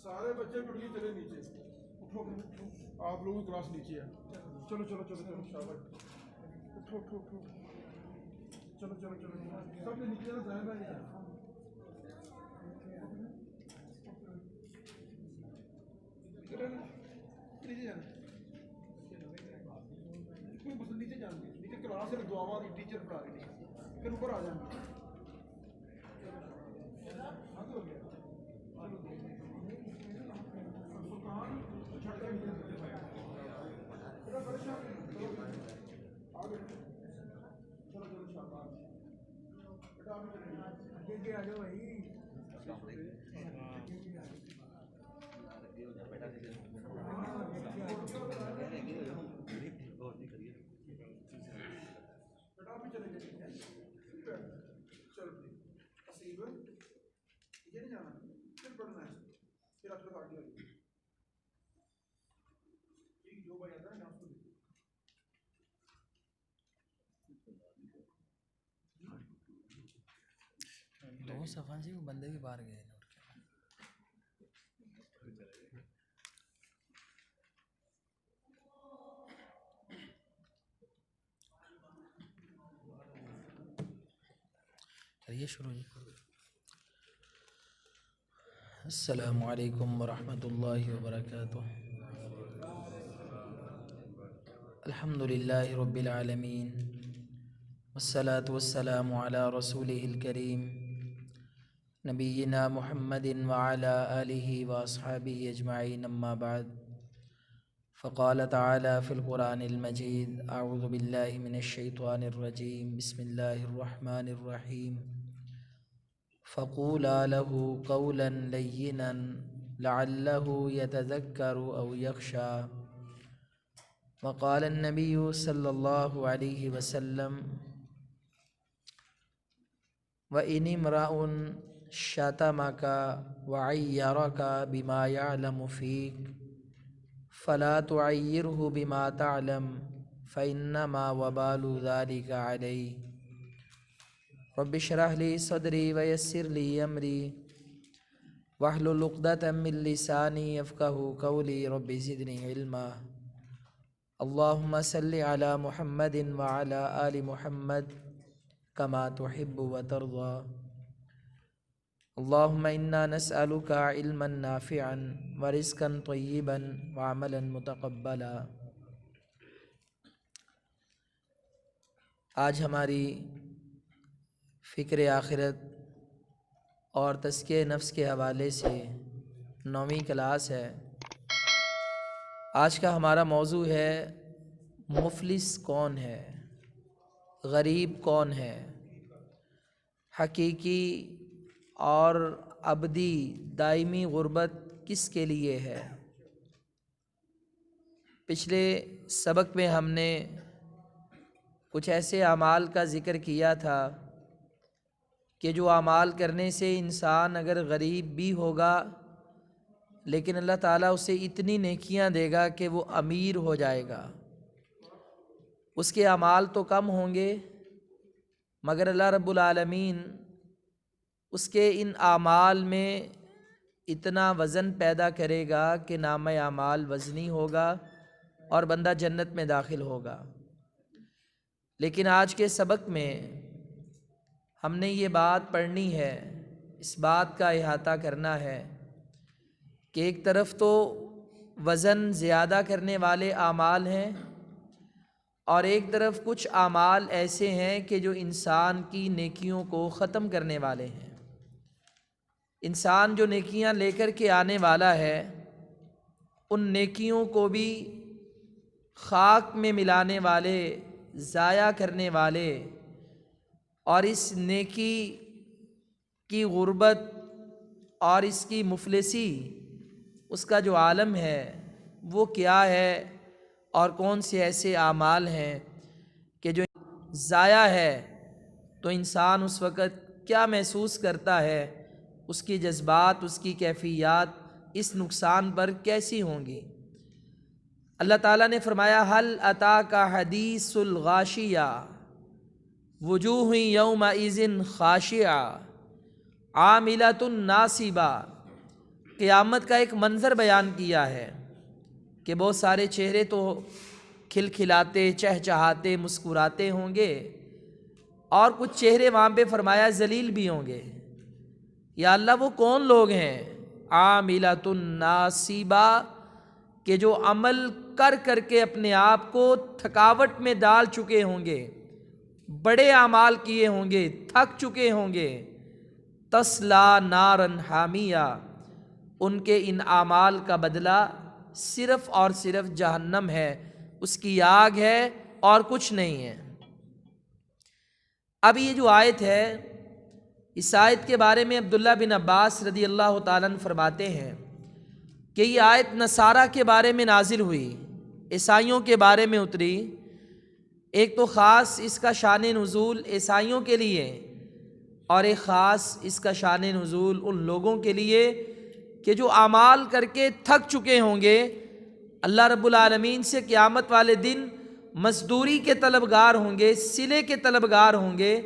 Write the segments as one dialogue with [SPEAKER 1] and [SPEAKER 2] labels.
[SPEAKER 1] سارے بچے اٹھ کے چلے نیچے. اٹھو آپ لوگوں کی کلاس نیچے ہے. چلو چلو چلو چلو شاباش. اٹھو اٹھو اٹھو. چلو چلو چلو سب نے نیچے نا ظاہر ہے. نیچے جانا کوئی مسئلہ نیچے جان گے. نیچے کلاس ہے دعا دی ٹیچر پڑھا رہی ہے. پھر اوپر آ جائیں گے.
[SPEAKER 2] دو صفحہ سے وہ بندے بھی باہر گئے. چلیے شروع جی. السلام علیکم ورحمۃ اللہ وبرکاتہ. الحمد للہ رب العالمین والصلاة والسلام علی رسولہ الکریم نبینا محمد وعلی آلہ واصحابہ اجمعین. اما بعد فقال تعالی فی القرآن المجید اعوذ باللہ من الشیطان الرجیم بسم اللہ الرحمن الرحیم فقولا له قولا لینا لعلہ یتذکر او یخشی. وقال النبی صلی اللہ علیہ وسلم وَإِنِ امْرَأٌ شَتَمَكَ وَعَيَّرَكَ بِمَا يَعْلَمُ فِيكَ فَلَا تُعَيِّرْهُ بِمَا تَعْلَمُ فَإِنَّمَا وَبَالُ ذَلِكَ عَلَيْهِ. رب اشرح لي صدري ويسر لي أمري واحلل عقدة من لساني يفقهوا قولي. رب زدني علما. اللهم صل على محمد وعلى آل محمد كما تحب وترضى. اللهم إنا نسألك علما نافعا ورزقا طيبا وعملا متقبلا. آج ہماری فکر آخرت اور تزکیہ نفس کے حوالے سے 9ویں کلاس ہے. آج کا ہمارا موضوع ہے مفلس کون ہے، غریب کون ہے، حقیقی اور ابدی دائمی غربت کس کے لیے ہے. پچھلے سبق میں ہم نے کچھ ایسے اعمال کا ذکر کیا تھا کہ جو اعمال کرنے سے انسان اگر غریب بھی ہوگا لیکن اللہ تعالیٰ اسے اتنی نیکیاں دے گا کہ وہ امیر ہو جائے گا. اس کے اعمال تو کم ہوں گے مگر اللہ رب العالمین اس کے ان اعمال میں اتنا وزن پیدا کرے گا کہ نامہ اعمال وزنی ہوگا اور بندہ جنت میں داخل ہوگا. لیکن آج کے سبق میں ہم نے یہ بات پڑھنی ہے، اس بات کا احاطہ کرنا ہے کہ ایک طرف تو وزن زیادہ کرنے والے اعمال ہیں اور ایک طرف کچھ اعمال ایسے ہیں کہ جو انسان کی نیکیوں کو ختم کرنے والے ہیں. انسان جو نیکیاں لے کر کے آنے والا ہے ان نیکیوں کو بھی خاک میں ملانے والے، ضائع کرنے والے اور اس نیکی کی غربت اور اس کی مفلسی، اس کا جو عالم ہے وہ کیا ہے اور کون سے ایسے اعمال ہیں کہ جو ضائع ہے تو انسان اس وقت کیا محسوس کرتا ہے، اس کی جذبات، اس کی کیفیات اس نقصان پر کیسی ہوں گی. اللہ تعالیٰ نے فرمایا هل اتاک حدیث الغاشیہ وجوہ یومئذ خاشعہ عاملۃ ناصبہ قیامت کا ایک منظر بیان کیا ہے کہ بہت سارے چہرے تو کھلکھلاتے چہچہاتے مسکراتے ہوں گے، اور کچھ چہرے وہاں پہ فرمایا ذلیل بھی ہوں گے۔ یا اللہ وہ کون لوگ ہیں؟ عاملۃ ناصبہ، کہ جو عمل کر کر کے اپنے آپ کو تھکاوٹ میں ڈال چکے ہوں گے، بڑے اعمال کیے ہوں گے، تھک چکے ہوں گے۔ تسلا نارن حامیہ، ان کے ان اعمال کا بدلہ صرف اور صرف جہنم ہے، اس کی آگ ہے اور کچھ نہیں ہے۔ اب یہ جو آیت ہے، اس آیت کے بارے میں عبداللہ بن عباس رضی اللہ تعالیٰ عنہ فرماتے ہیں کہ یہ آیت نصارہ کے بارے میں نازل ہوئی، عیسائیوں کے بارے میں اتری۔ ایک تو خاص اس کا شان نزول عیسائیوں کے لیے، اور ایک خاص اس کا شان نزول ان لوگوں کے لیے کہ جو اعمال کر کے تھک چکے ہوں گے، اللہ رب العالمین سے قیامت والے دن مزدوری کے طلبگار ہوں گے، صلے کے طلبگار ہوں گے،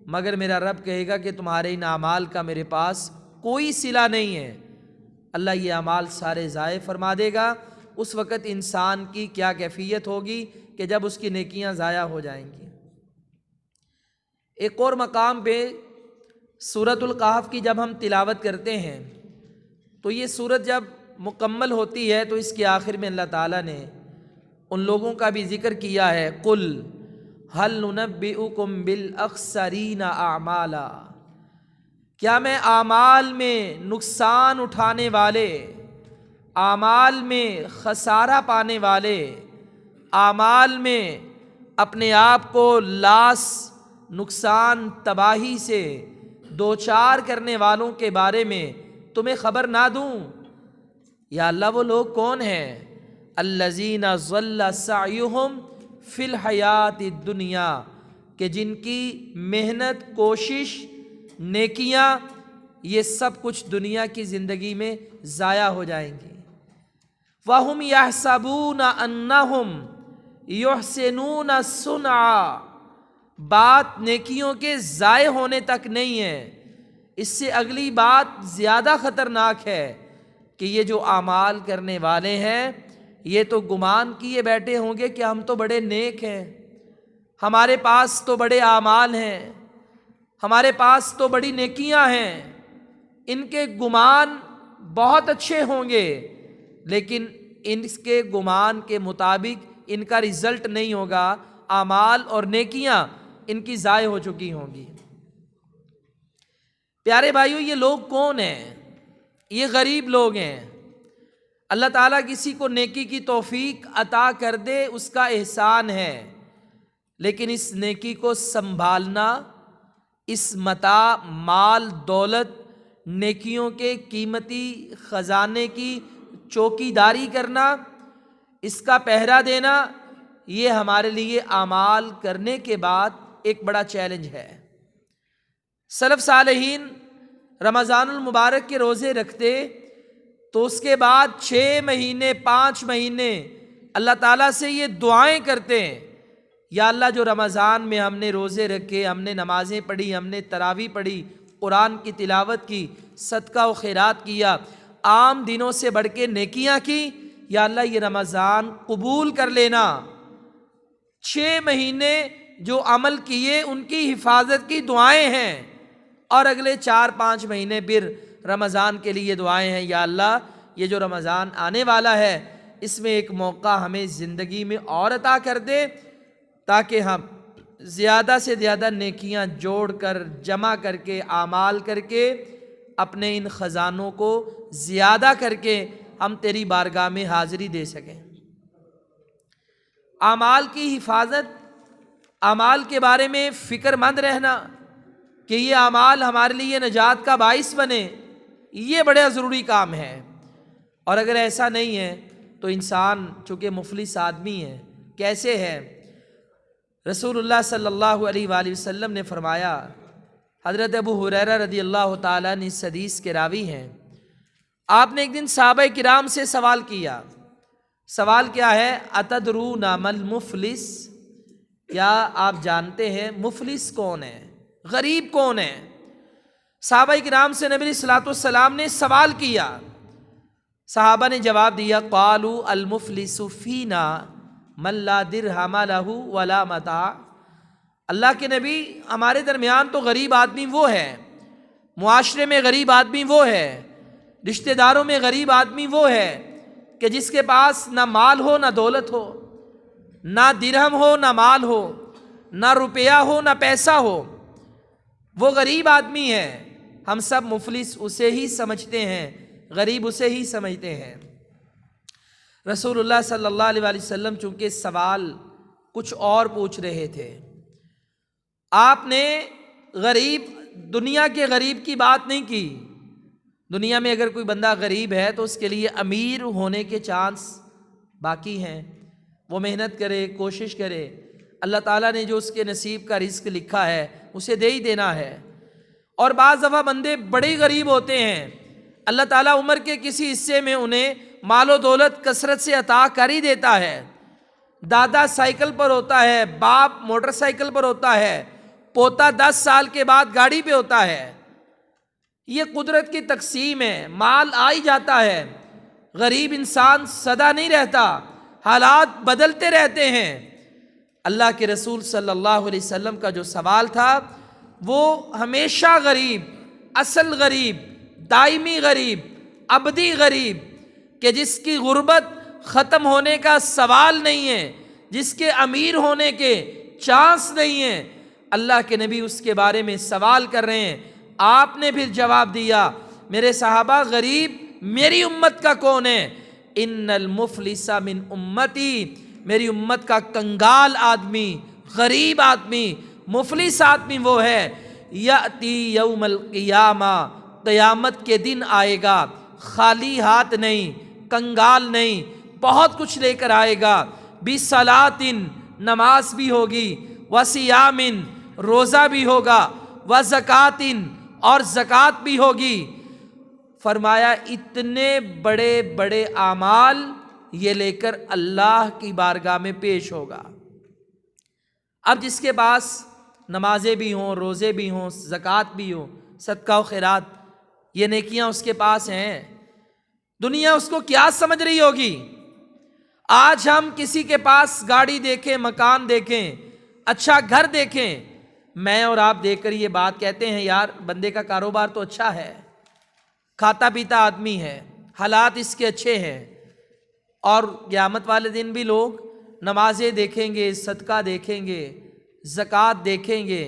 [SPEAKER 2] مگر میرا رب کہے گا کہ تمہارے ان اعمال کا میرے پاس کوئی صلہ نہیں ہے۔ اللہ یہ اعمال سارے ضائع فرما دے گا۔ اس وقت انسان کی کیا کیفیت ہوگی کہ جب اس کی نیکیاں ضائع ہو جائیں گی۔ ایک اور مقام پہ سورۃ القحف کی جب ہم تلاوت کرتے ہیں تو یہ سورت جب مکمل ہوتی ہے تو اس کے آخر میں اللہ تعالیٰ نے ان لوگوں کا بھی ذکر کیا ہے، قل هل ننبئکم بالاخسرین اعمالا، کیا میں اعمال میں نقصان اٹھانے والے، اعمال میں خسارہ پانے والے، اعمال میں اپنے آپ کو لاس نقصان تباہی سے دوچار کرنے والوں کے بارے میں تمہیں خبر نہ دوں؟ یا اللہ وہ لوگ کون ہیں؟ الذین ضل سعیہم فی الحیات الدنیا، کہ جن کی محنت، کوشش، نیکیاں، یہ سب کچھ دنیا کی زندگی میں ضائع ہو جائیں گی۔ وَهُمْ يَحْسَبُونَ أَنَّهُمْ يُحْسِنُونَ صُنْعًا، بات نیکیوں کے ضائع ہونے تک نہیں ہے، اس سے اگلی بات زیادہ خطرناک ہے کہ یہ جو اعمال کرنے والے ہیں یہ تو گمان کیے بیٹھے ہوں گے کہ ہم تو بڑے نیک ہیں، ہمارے پاس تو بڑے اعمال ہیں، ہمارے پاس تو بڑی نیکیاں ہیں۔ ان کے گمان بہت اچھے ہوں گے، لیکن ان کے گمان کے مطابق ان کا رزلٹ نہیں ہوگا، اعمال اور نیکیاں ان کی ضائع ہو چکی ہوں گی۔ پیارے بھائیو، یہ لوگ کون ہیں؟ یہ غریب لوگ ہیں۔ اللہ تعالیٰ کسی کو نیکی کی توفیق عطا کر دے، اس کا احسان ہے، لیکن اس نیکی کو سنبھالنا، اس متاع مال دولت نیکیوں کے قیمتی خزانے کی چوکی داری کرنا، اس کا پہرا دینا، یہ ہمارے لیے اعمال کرنے کے بعد ایک بڑا چیلنج ہے۔ سلف صالحین رمضان المبارک کے روزے رکھتے تو اس کے بعد 6 مہینے 5 مہینے اللہ تعالیٰ سے یہ دعائیں کرتے ہیں، یا اللہ جو رمضان میں ہم نے روزے رکھے، ہم نے نمازیں پڑھی، ہم نے تراویح پڑھی، قرآن کی تلاوت کی، صدقہ و خیرات کیا، عام دنوں سے بڑھ کے نیکیاں کی، یا اللہ یہ رمضان قبول کر لینا۔ 6 مہینے جو عمل کیے ان کی حفاظت کی دعائیں ہیں، اور اگلے 4-5 مہینے پھر رمضان کے لیے دعائیں ہیں، یا اللہ یہ جو رمضان آنے والا ہے اس میں ایک موقع ہمیں زندگی میں اور عطا کر دے، تاکہ ہم زیادہ سے زیادہ نیکیاں جوڑ کر، جمع کر کے، اعمال کر کے، اپنے ان خزانوں کو زیادہ کر کے ہم تیری بارگاہ میں حاضری دے سکیں۔ اعمال کی حفاظت، اعمال کے بارے میں فکر مند رہنا کہ یہ اعمال ہمارے لیے نجات کا باعث بنے، یہ بڑا ضروری کام ہے۔ اور اگر ایسا نہیں ہے تو انسان چونکہ مفلس آدمی ہے، کیسے ہے؟ رسول اللہ صلی اللہ علیہ وآلہ وسلم نے فرمایا، حضرت ابو ہریرہ رضی اللہ تعالیٰ عنہ اس حدیث کے راوی ہیں، آپ نے ایک دن صحابہ کرام سے سوال کیا۔ سوال کیا ہے؟ اتدرون ما المفلس، کیا آپ جانتے ہیں مفلس کون ہے، غریب کون ہے؟ صحابہ کرام سے نبی صلی اللہ علیہ وسلم نے سوال کیا صحابہ نے جواب دیا قالوا المفلس فینا من لا درہم لہ ولا متاع، اللہ کے نبی ہمارے درمیان تو غریب آدمی وہ ہے، معاشرے میں غریب آدمی وہ ہے، رشتہ داروں میں غریب آدمی وہ ہے کہ جس کے پاس نہ مال ہو نہ دولت ہو، نہ درہم ہو نہ مال ہو، نہ روپیہ ہو نہ پیسہ ہو، وہ غریب آدمی ہے۔ ہم سب مفلس اسے ہی سمجھتے ہیں، غریب اسے ہی سمجھتے ہیں۔ رسول اللہ صلی اللہ علیہ وآلہ وسلم چونکہ سوال کچھ اور پوچھ رہے تھے، آپ نے غریب، دنیا کے غریب کی بات نہیں کی۔ دنیا میں اگر کوئی بندہ غریب ہے تو اس کے لیے امیر ہونے کے چانس باقی ہیں، وہ محنت کرے، کوشش کرے، اللہ تعالیٰ نے جو اس کے نصیب کا رزق لکھا ہے اسے دے ہی دینا ہے۔ اور بعض دفعہ بندے بڑے غریب ہوتے ہیں، اللہ تعالیٰ عمر کے کسی حصے میں انہیں مال و دولت کثرت سے عطا کر ہی دیتا ہے۔ دادا سائیکل پر ہوتا ہے، باپ موٹر سائیکل پر ہوتا ہے، پوتا 10 سال کے بعد گاڑی پہ ہوتا ہے۔ یہ قدرت کی تقسیم ہے، مال آ ہی جاتا ہے۔ غریب انسان سدا نہیں رہتا، حالات بدلتے رہتے ہیں۔ اللہ کے رسول صلی اللہ علیہ وسلم کا جو سوال تھا وہ ہمیشہ غریب، اصل غریب، دائمی غریب، ابدی غریب، کہ جس کی غربت ختم ہونے کا سوال نہیں ہے، جس کے امیر ہونے کے چانس نہیں ہیں، اللہ کے نبی اس کے بارے میں سوال کر رہے ہیں۔ آپ نے پھر جواب دیا، میرے صحابہ غریب میری امت کا کون ہے؟ ان المفلس من امتی، میری امت کا کنگال آدمی، غریب آدمی، مفلس آدمی وہ ہے، یأتی یوم القیامہ، قیامت کے دن آئے گا، خالی ہاتھ نہیں، کنگال نہیں، بہت کچھ لے کر آئے گا، بصلاۃ، نماز بھی ہوگی، وصیام، روزہ بھی ہوگا، وزکوٰۃ، اور زکوٰۃ بھی ہوگی۔ فرمایا اتنے بڑے بڑے اعمال یہ لے کر اللہ کی بارگاہ میں پیش ہوگا۔ اب جس کے پاس نمازیں بھی ہوں، روزے بھی ہوں، زکوٰۃ بھی ہو، صدقہ و خیرات، یہ نیکیاں اس کے پاس ہیں، دنیا اس کو کیا سمجھ رہی ہوگی؟ آج ہم کسی کے پاس گاڑی دیکھیں، مکان دیکھیں، اچھا گھر دیکھیں، میں اور آپ دیکھ کر یہ بات کہتے ہیں یار بندے کا کاروبار تو اچھا ہے، کھاتا پیتا آدمی ہے، حالات اس کے اچھے ہیں۔ اور قیامت والے دن بھی لوگ نمازیں دیکھیں گے، صدقہ دیکھیں گے، زکوٰۃ دیکھیں گے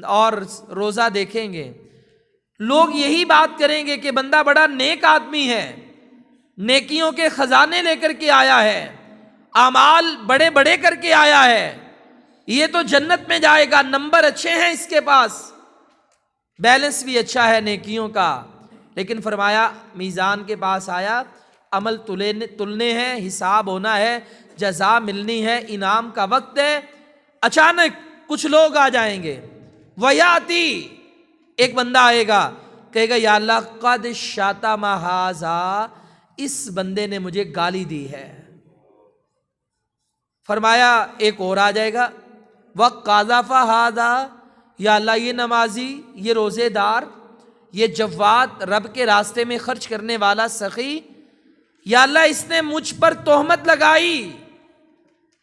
[SPEAKER 2] اور روزہ دیکھیں گے، لوگ یہی بات کریں گے کہ بندہ بڑا نیک آدمی ہے، نیکیوں کے خزانے لے کر کے آیا ہے، اعمال بڑے بڑے کر کے آیا ہے، یہ تو جنت میں جائے گا، نمبر اچھے ہیں اس کے پاس، بیلنس بھی اچھا ہے نیکیوں کا۔ لیکن فرمایا میزان کے پاس آیا، عمل تلنے ہیں، حساب ہونا ہے، جزا ملنی ہے، انعام کا وقت ہے، اچانک کچھ لوگ آ جائیں گے، ویاتی، ایک بندہ آئے گا، کہے گا یا اللہ قد شاتم ھذا، اس بندے نے مجھے گالی دی ہے۔ فرمایا ایک اور آ جائے گا، وقذف ھذا، یا اللہ یہ نمازی، یہ روزے دار، یہ جواد، رب کے راستے میں خرچ کرنے والا سخی، یا اللہ اس نے مجھ پر تہمت لگائی۔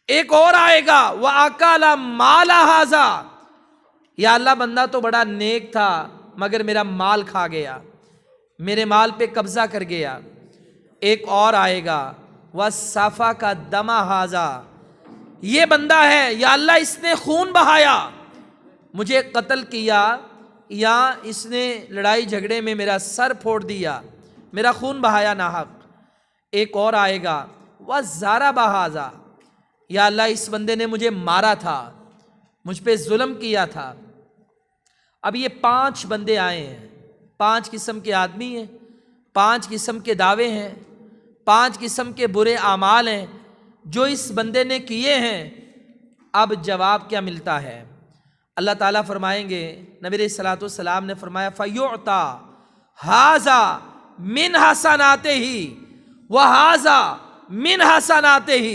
[SPEAKER 2] ایک اور آئے گا، وَأَكَلَ مَالَ هَذَا، یا اللہ بندہ تو بڑا نیک تھا مگر میرا مال کھا گیا، میرے مال پہ قبضہ کر گیا۔ ایک اور آئے گا، وَسَفَكَ دَمَ هَذَا، یہ بندہ ہے یا اللہ اس نے خون بہایا، مجھے قتل کیا، یا اس نے لڑائی جھگڑے میں میرا سر پھوڑ دیا، میرا خون بہایا ناحق۔ ایک اور آئے گا، وَضَرَبَ هَذَا، یا اللہ اس بندے نے مجھے مارا تھا، مجھ پہ ظلم کیا تھا۔ اب یہ 5 بندے آئے ہیں، 5 قسم کے آدمی ہیں، 5 قسم کے دعوے ہیں، 5 قسم کے برے اعمال ہیں جو اس بندے نے کیے ہیں۔ اب جواب کیا ملتا ہے؟ اللہ تعالیٰ فرمائیں گے، نبی علیہ الصلوۃ والسلام نے فرمایا فَيُعْطَى هَذَا مِنْ حَسَنَاتِهِ وَهَذَا مِنْ حَسَنَاتِهِ،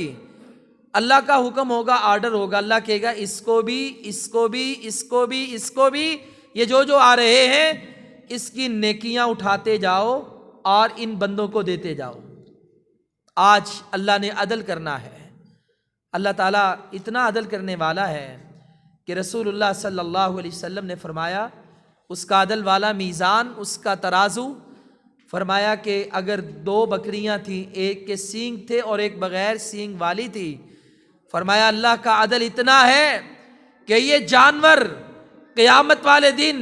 [SPEAKER 2] اللہ کا حکم ہوگا، آرڈر ہوگا، اللہ کہے گا اس کو بھی، اس کو بھی، اس کو بھی، اس کو بھی، یہ جو آ رہے ہیں اس کی نیکیاں اٹھاتے جاؤ اور ان بندوں کو دیتے جاؤ۔ آج اللہ نے عدل کرنا ہے۔ اللہ تعالیٰ اتنا عدل کرنے والا ہے کہ رسول اللہ صلی اللہ علیہ وسلم نے فرمایا اس کا عدل والا میزان، اس کا ترازو، فرمایا کہ اگر 2 بکریاں تھیں، ایک کے سینگ تھے اور ایک بغیر سینگ والی تھی، فرمایا اللہ کا عدل اتنا ہے کہ یہ جانور قیامت والے دن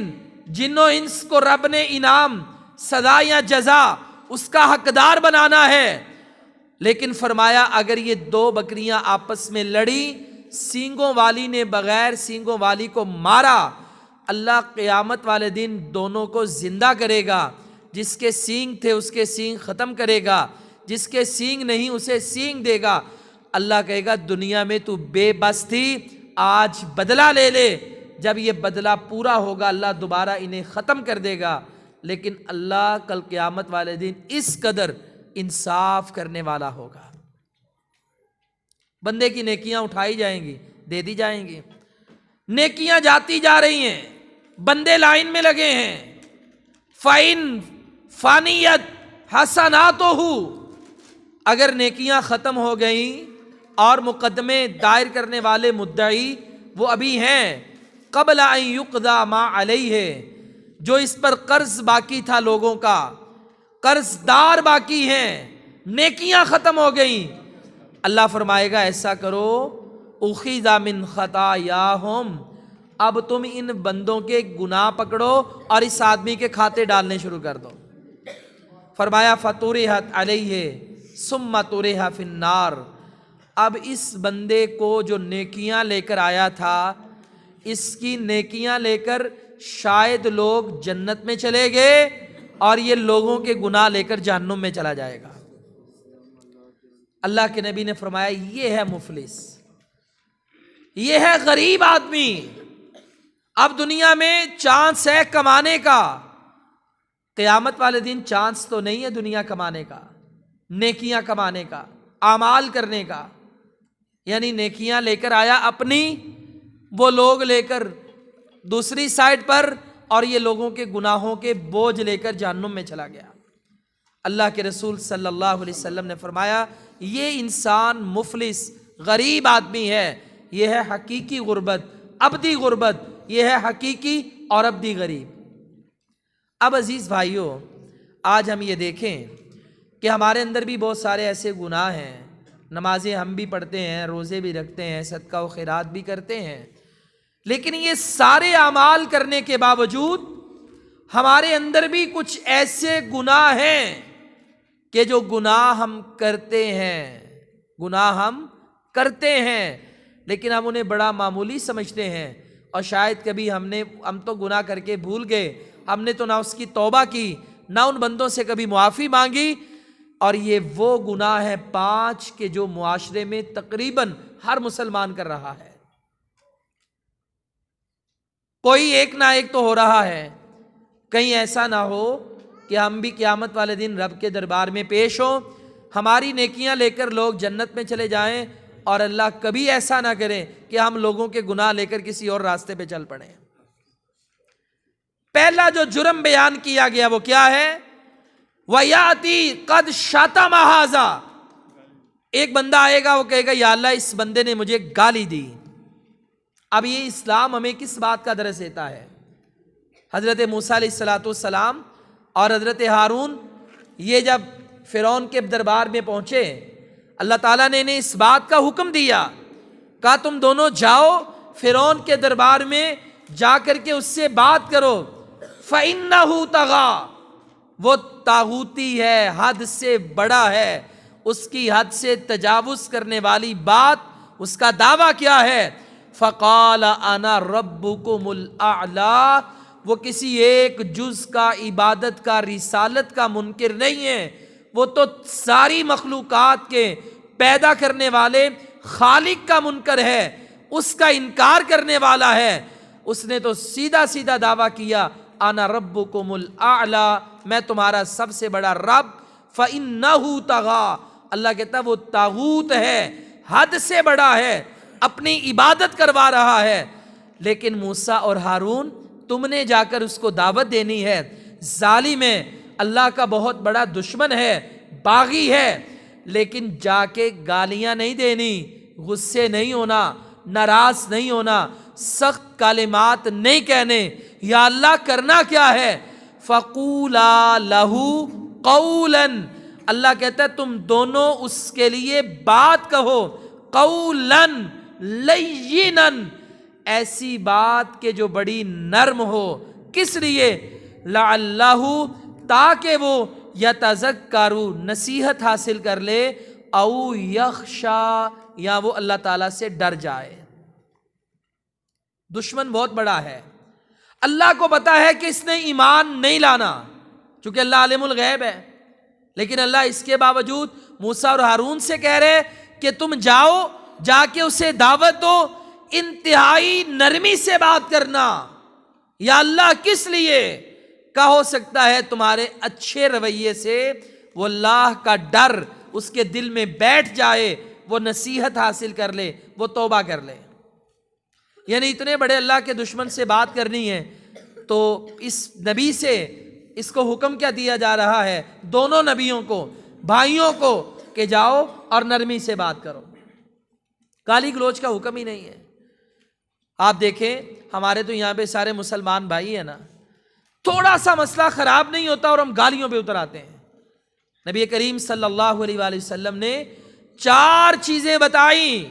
[SPEAKER 2] جن و انس کو رب نے انعام، سزا یا جزا اس کا حقدار بنانا ہے، لیکن فرمایا اگر یہ 2 بکریاں آپس میں لڑی، سینگوں والی نے بغیر سینگوں والی کو مارا، اللہ قیامت والے دن دونوں کو زندہ کرے گا، جس کے سینگ تھے اس کے سینگ ختم کرے گا، جس کے سینگ نہیں اسے سینگ دے گا۔ اللہ کہے گا دنیا میں تو بے بس تھی، آج بدلہ لے لے۔ جب یہ بدلہ پورا ہوگا اللہ دوبارہ انہیں ختم کر دے گا، لیکن اللہ کل قیامت والے دن اس قدر انصاف کرنے والا ہوگا۔ بندے کی نیکیاں اٹھائی جائیں گی، دے دی جائیں گی، نیکیاں جاتی جا رہی ہیں، بندے لائن میں لگے ہیں۔ فَإِن فانیت حسناتہ، اگر نیکیاں ختم ہو گئیں اور مقدمے دائر کرنے والے مدعی وہ ابھی ہیں، قبل ان یقضی ما علیہ، جو اس پر قرض باقی تھا، لوگوں کا قرض دار باقی ہیں، نیکیاں ختم ہو گئیں، اللہ فرمائے گا ایسا کرو، اخذ من خطایاہم، اب تم ان بندوں کے گناہ پکڑو اور اس آدمی کے کھاتے ڈالنے شروع کر دو۔ فرمایا فطرحت علیہ ثم طرح فی النار، اب اس بندے کو جو نیکیاں لے کر آیا تھا، اس کی نیکیاں لے کر شاید لوگ جنت میں چلے گئے اور یہ لوگوں کے گناہ لے کر جہنم میں چلا جائے گا۔ اللہ کے نبی نے فرمایا یہ ہے مفلس، یہ ہے غریب آدمی۔ اب دنیا میں چانس ہے کمانے کا، قیامت والے دن چانس تو نہیں ہے دنیا کمانے کا، نیکیاں کمانے کا، اعمال کرنے کا، یعنی نیکیاں لے کر آیا اپنی، وہ لوگ لے کر دوسری سائڈ پر، اور یہ لوگوں کے گناہوں کے بوجھ لے کر جہنم میں چلا گیا۔ اللہ کے رسول صلی اللہ علیہ وسلم نے فرمایا یہ انسان مفلس غریب آدمی ہے، یہ ہے حقیقی غربت، ابدی غربت، یہ ہے حقیقی اور ابدی غریب۔ اب عزیز بھائیوں، آج ہم یہ دیکھیں کہ ہمارے اندر بھی بہت سارے ایسے گناہ ہیں، نمازیں ہم بھی پڑھتے ہیں، روزے بھی رکھتے ہیں، صدقہ و خیرات بھی کرتے ہیں، لیکن یہ سارے اعمال کرنے کے باوجود ہمارے اندر بھی کچھ ایسے گناہ ہیں کہ جو گناہ ہم کرتے ہیں لیکن ہم انہیں بڑا معمولی سمجھتے ہیں، اور شاید کبھی ہم تو گناہ کر کے بھول گئے، ہم نے تو نہ اس کی توبہ کی، نہ ان بندوں سے کبھی معافی مانگی، اور یہ وہ گناہ ہے 5 کہ جو معاشرے میں تقریباً ہر مسلمان کر رہا ہے، کوئی ایک نہ ایک تو ہو رہا ہے۔ کہیں ایسا نہ ہو کہ ہم بھی قیامت والے دن رب کے دربار میں پیش ہوں، ہماری نیکیاں لے کر لوگ جنت میں چلے جائیں، اور اللہ کبھی ایسا نہ کرے کہ ہم لوگوں کے گناہ لے کر کسی اور راستے پہ چل پڑیں۔ پہلا جو جرم بیان کیا گیا وہ کیا ہے؟ وَيَأْتِي قَدْ شَتَمَ هَذَا، ایک بندہ آئے گا، وہ کہے گا یا اللہ اس بندے نے مجھے گالی دی۔ اب یہ اسلام ہمیں کس بات کا درس دیتا ہے؟ حضرت موسیٰ علیہ السلام اور حضرت ہارون یہ جب فرعون کے دربار میں پہنچے، اللہ تعالیٰ نے انہیں اس بات کا حکم دیا، کہا تم دونوں جاؤ فرعون کے دربار میں جا کر کے اس سے بات کرو، فَإِنَّهُ طَغَى، وہ طاغوتی ہے، حد سے بڑا ہے، اس کی حد سے تجاوز کرنے والی بات، اس کا دعویٰ کیا ہے؟ فَقَالَ أَنَا رَبُّكُمُ الْأَعْلَىٰ، وہ کسی ایک جز کا، عبادت کا، رسالت کا منکر نہیں ہے، وہ تو ساری مخلوقات کے پیدا کرنے والے خالق کا منکر ہے، اس کا انکار کرنے والا ہے۔ اس نے تو سیدھا سیدھا دعویٰ کیا انا ربکم الاعلی، میں تمہارا سب سے بڑا رب۔ فإنہ طغیٰ، اللہ کہتا ہے وہ طاغوت ہے، حد سے بڑا ہے، اپنی عبادت کروا رہا ہے۔ لیکن موسیٰ اور ہارون تم نے جا کر اس کو دعوت دینی ہے، ظالم ہے۔ اللہ کا بہت بڑا دشمن ہے، باغی ہے، لیکن جا کے گالیاں نہیں دینی، غصے نہیں ہونا، ناراض نہیں ہونا، سخت کلمات نہیں کہنے۔ یا اللہ کرنا کیا ہے؟ فَقُولَا لَهُ قَوْلًا، اللہ کہتا ہے تم دونوں اس کے لیے بات کہو، قَوْلًا لَيِّنًا، ایسی بات کہ جو بڑی نرم ہو۔ کس لیے؟ لَعَلَّهُ، تاکہ وہ یتذکر، نصیحت حاصل کر لے، او یخشا، یا وہ اللہ تعالیٰ سے ڈر جائے۔ دشمن بہت بڑا ہے، اللہ کو پتا ہے کہ اس نے ایمان نہیں لانا، چونکہ اللہ عالم الغیب ہے، لیکن اللہ اس کے باوجود موسیٰ اور ہارون سے کہہ رہے کہ تم جاؤ، جا کے اسے دعوت دو، انتہائی نرمی سے بات کرنا۔ یا اللہ کس لیے؟ کیا ہو سکتا ہے تمہارے اچھے رویے سے وہ اللہ کا ڈر اس کے دل میں بیٹھ جائے، وہ نصیحت حاصل کر لے، وہ توبہ کر لے۔ یعنی اتنے بڑے اللہ کے دشمن سے بات کرنی ہے تو اس نبی سے اس کو حکم کیا دیا جا رہا ہے؟ دونوں نبیوں کو، بھائیوں کو، کہ جاؤ اور نرمی سے بات کرو، گالی گلوچ کا حکم ہی نہیں ہے۔ آپ دیکھیں ہمارے تو یہاں پہ سارے مسلمان بھائی ہیں نا، تھوڑا سا مسئلہ خراب نہیں ہوتا اور ہم گالیوں پہ اتر آتے ہیں۔ نبی کریم صلی اللہ علیہ وآلہ وسلم نے 4 چیزیں بتائیں،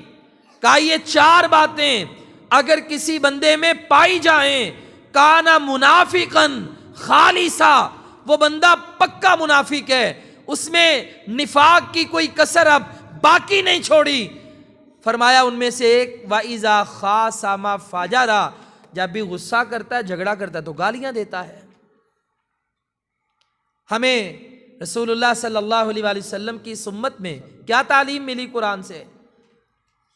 [SPEAKER 2] کہا یہ 4 باتیں اگر کسی بندے میں پائی جائیں، کانا منافقاً خالصا، وہ بندہ پکا منافق ہے، اس میں نفاق کی کوئی کسر اب باقی نہیں چھوڑی۔ فرمایا ان میں سے ایک، وَإِذَا خَاصَمَ فَجَرَ، جب بھی غصہ کرتا ہے، جھگڑا کرتا ہے تو گالیاں دیتا ہے۔ ہمیں رسول اللہ صلی اللہ علیہ وآلہ وسلم کی سمت میں کیا تعلیم ملی قرآن سے؟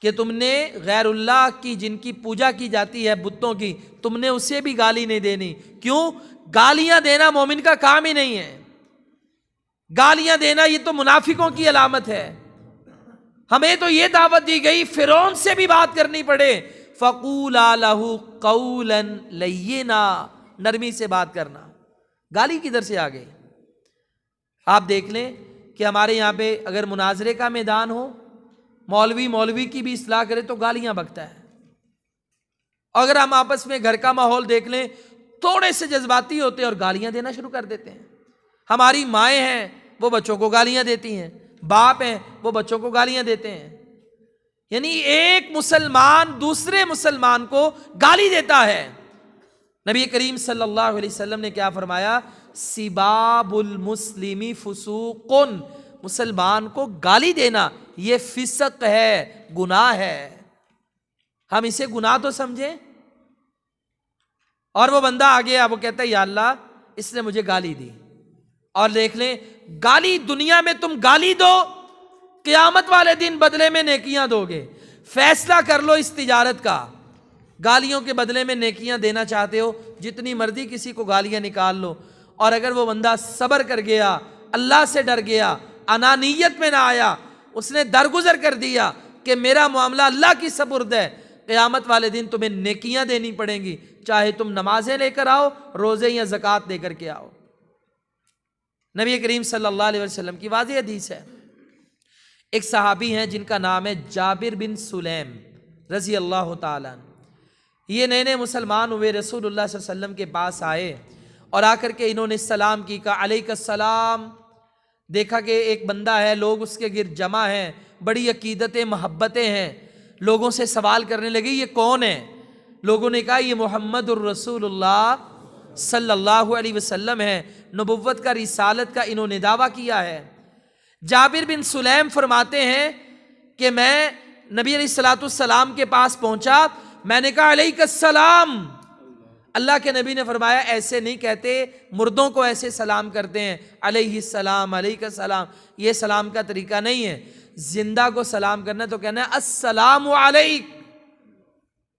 [SPEAKER 2] کہ تم نے غیر اللہ کی جن کی پوجا کی جاتی ہے، بتوں کی، تم نے اسے بھی گالی نہیں دینی۔ کیوں؟ گالیاں دینا مومن کا کام ہی نہیں ہے، گالیاں دینا یہ تو منافقوں کی علامت ہے۔ ہمیں تو یہ دعوت دی گئی فرعون سے بھی بات کرنی پڑے، فَقُولَا لَهُ قَوْلًا لَيِّنًا، نرمی سے بات کرنا، گالی کدھر سے آ گئی؟ آپ دیکھ لیں کہ ہمارے یہاں پہ اگر مناظرے کا میدان ہو، مولوی کی بھی اصلاح کرے تو گالیاں بکتا ہے۔ اگر ہم آپس میں گھر کا ماحول دیکھ لیں، تھوڑے سے جذباتی ہوتے ہیں اور گالیاں دینا شروع کر دیتے ہیں۔ ہماری مائیں ہیں وہ بچوں کو گالیاں دیتی ہیں، باپ ہیں وہ بچوں کو گالیاں دیتے ہیں۔ یعنی ایک مسلمان دوسرے مسلمان کو گالی دیتا ہے۔ نبی کریم صلی اللہ علیہ وسلم نے کیا فرمایا؟ سباب المسلم فسوق، مسلمان کو گالی دینا یہ فسق ہے، گناہ ہے۔ ہم اسے گناہ تو سمجھیں، اور وہ بندہ آ گیا، وہ کہتا ہے یا اللہ اس نے مجھے گالی دی۔ اور دیکھ لیں گالی دنیا میں تم گالی دو، قیامت والے دن بدلے میں نیکیاں دو گے۔ فیصلہ کر لو اس تجارت کا، گالیوں کے بدلے میں نیکیاں دینا چاہتے ہو، جتنی مرضی کسی کو گالیاں نکال لو، اور اگر وہ بندہ صبر کر گیا، اللہ سے ڈر گیا، انانیت میں نہ آیا، اس نے درگزر کر دیا کہ میرا معاملہ اللہ کی سپرد ہے، قیامت والے دن تمہیں نیکیاں دینی پڑیں گی، چاہے تم نمازیں لے کر آؤ، روزے یا زکوٰۃ دے کر کے آؤ۔ نبی کریم صلی اللہ علیہ وسلم کی واضح حدیث ہے۔ ایک صحابی ہیں جن کا نام ہے جابر بن سلیم رضی اللہ تعالیٰ عنہ، یہ نئے نئے مسلمان ہوئے، رسول اللہ صلی اللہ علیہ وسلم کے پاس آئے اور آ کر کے انہوں نے سلام کی، کہا علیک السلام۔ دیکھا کہ ایک بندہ ہے، لوگ اس کے گرد جمع ہیں، بڑی عقیدتیں محبتیں ہیں، لوگوں سے سوال کرنے لگے یہ کون ہے؟ لوگوں نے کہا یہ محمد الرسول اللہ صلی اللہ علیہ وسلم ہے، نبوت کا، رسالت کا انہوں نے دعویٰ کیا ہے۔ جابر بن سلیم فرماتے ہیں کہ میں نبی علیہ السلام کے پاس پہنچا، میں نے کہا علیک السلام۔ اللہ کے نبی نے فرمایا ایسے نہیں کہتے، مردوں کو ایسے سلام کرتے ہیں، علیہ السلام، علیک السلام، یہ سلام کا طریقہ نہیں ہے۔ زندہ کو سلام کرنا تو کہنا ہے السلام علیک،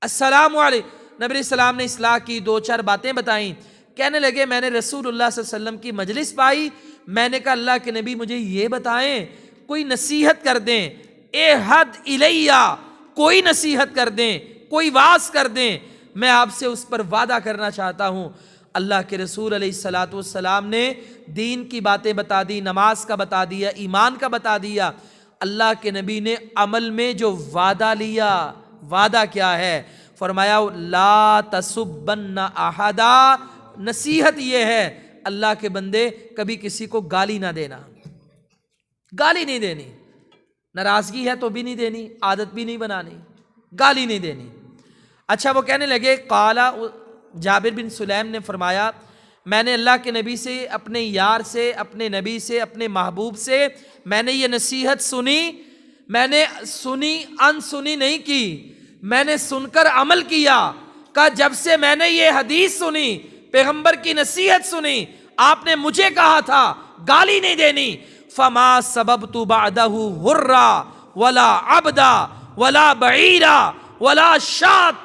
[SPEAKER 2] السلام علیک۔ نبی علیہ السلام نے اصلاح کی، 2-4 باتیں بتائیں، کہنے لگے میں نے رسول اللہ صلی اللہ علیہ وسلم کی مجلس پائی، میں نے کہا اللہ کے نبی مجھے یہ بتائیں، کوئی نصیحت کر دیں، احد الیہ، کوئی نصیحت کر دیں، کوئی واعظ کر دیں، میں آپ سے اس پر وعدہ کرنا چاہتا ہوں۔ اللہ کے رسول علیہ الصلاۃ والسلام نے دین کی باتیں بتا دی، نماز کا بتا دیا، ایمان کا بتا دیا۔ اللہ کے نبی نے عمل میں جو وعدہ لیا، وعدہ کیا ہے؟ فرمایا لا تسبن احدا، نصیحت یہ ہے اللہ کے بندے کبھی کسی کو گالی نہ دینا، گالی نہیں دینی، ناراضگی ہے تو بھی نہیں دینی، عادت بھی نہیں بنانی، گالی نہیں دینی۔ اچھا وہ کہنے لگے قالا، جابر بن سلیم نے فرمایا میں نے اللہ کے نبی سے، اپنے یار سے، اپنے نبی سے، اپنے محبوب سے میں نے یہ نصیحت سنی، میں نے سنی ان سنی نہیں کی، میں نے سن کر عمل کیا۔ کہ جب سے میں نے یہ حدیث سنی، پیغمبر کی نصیحت سنی، آپ نے مجھے کہا تھا گالی نہیں دینی، فما سببت بعدہ حرا ولا عبدا ولا بعیرا ولا شات،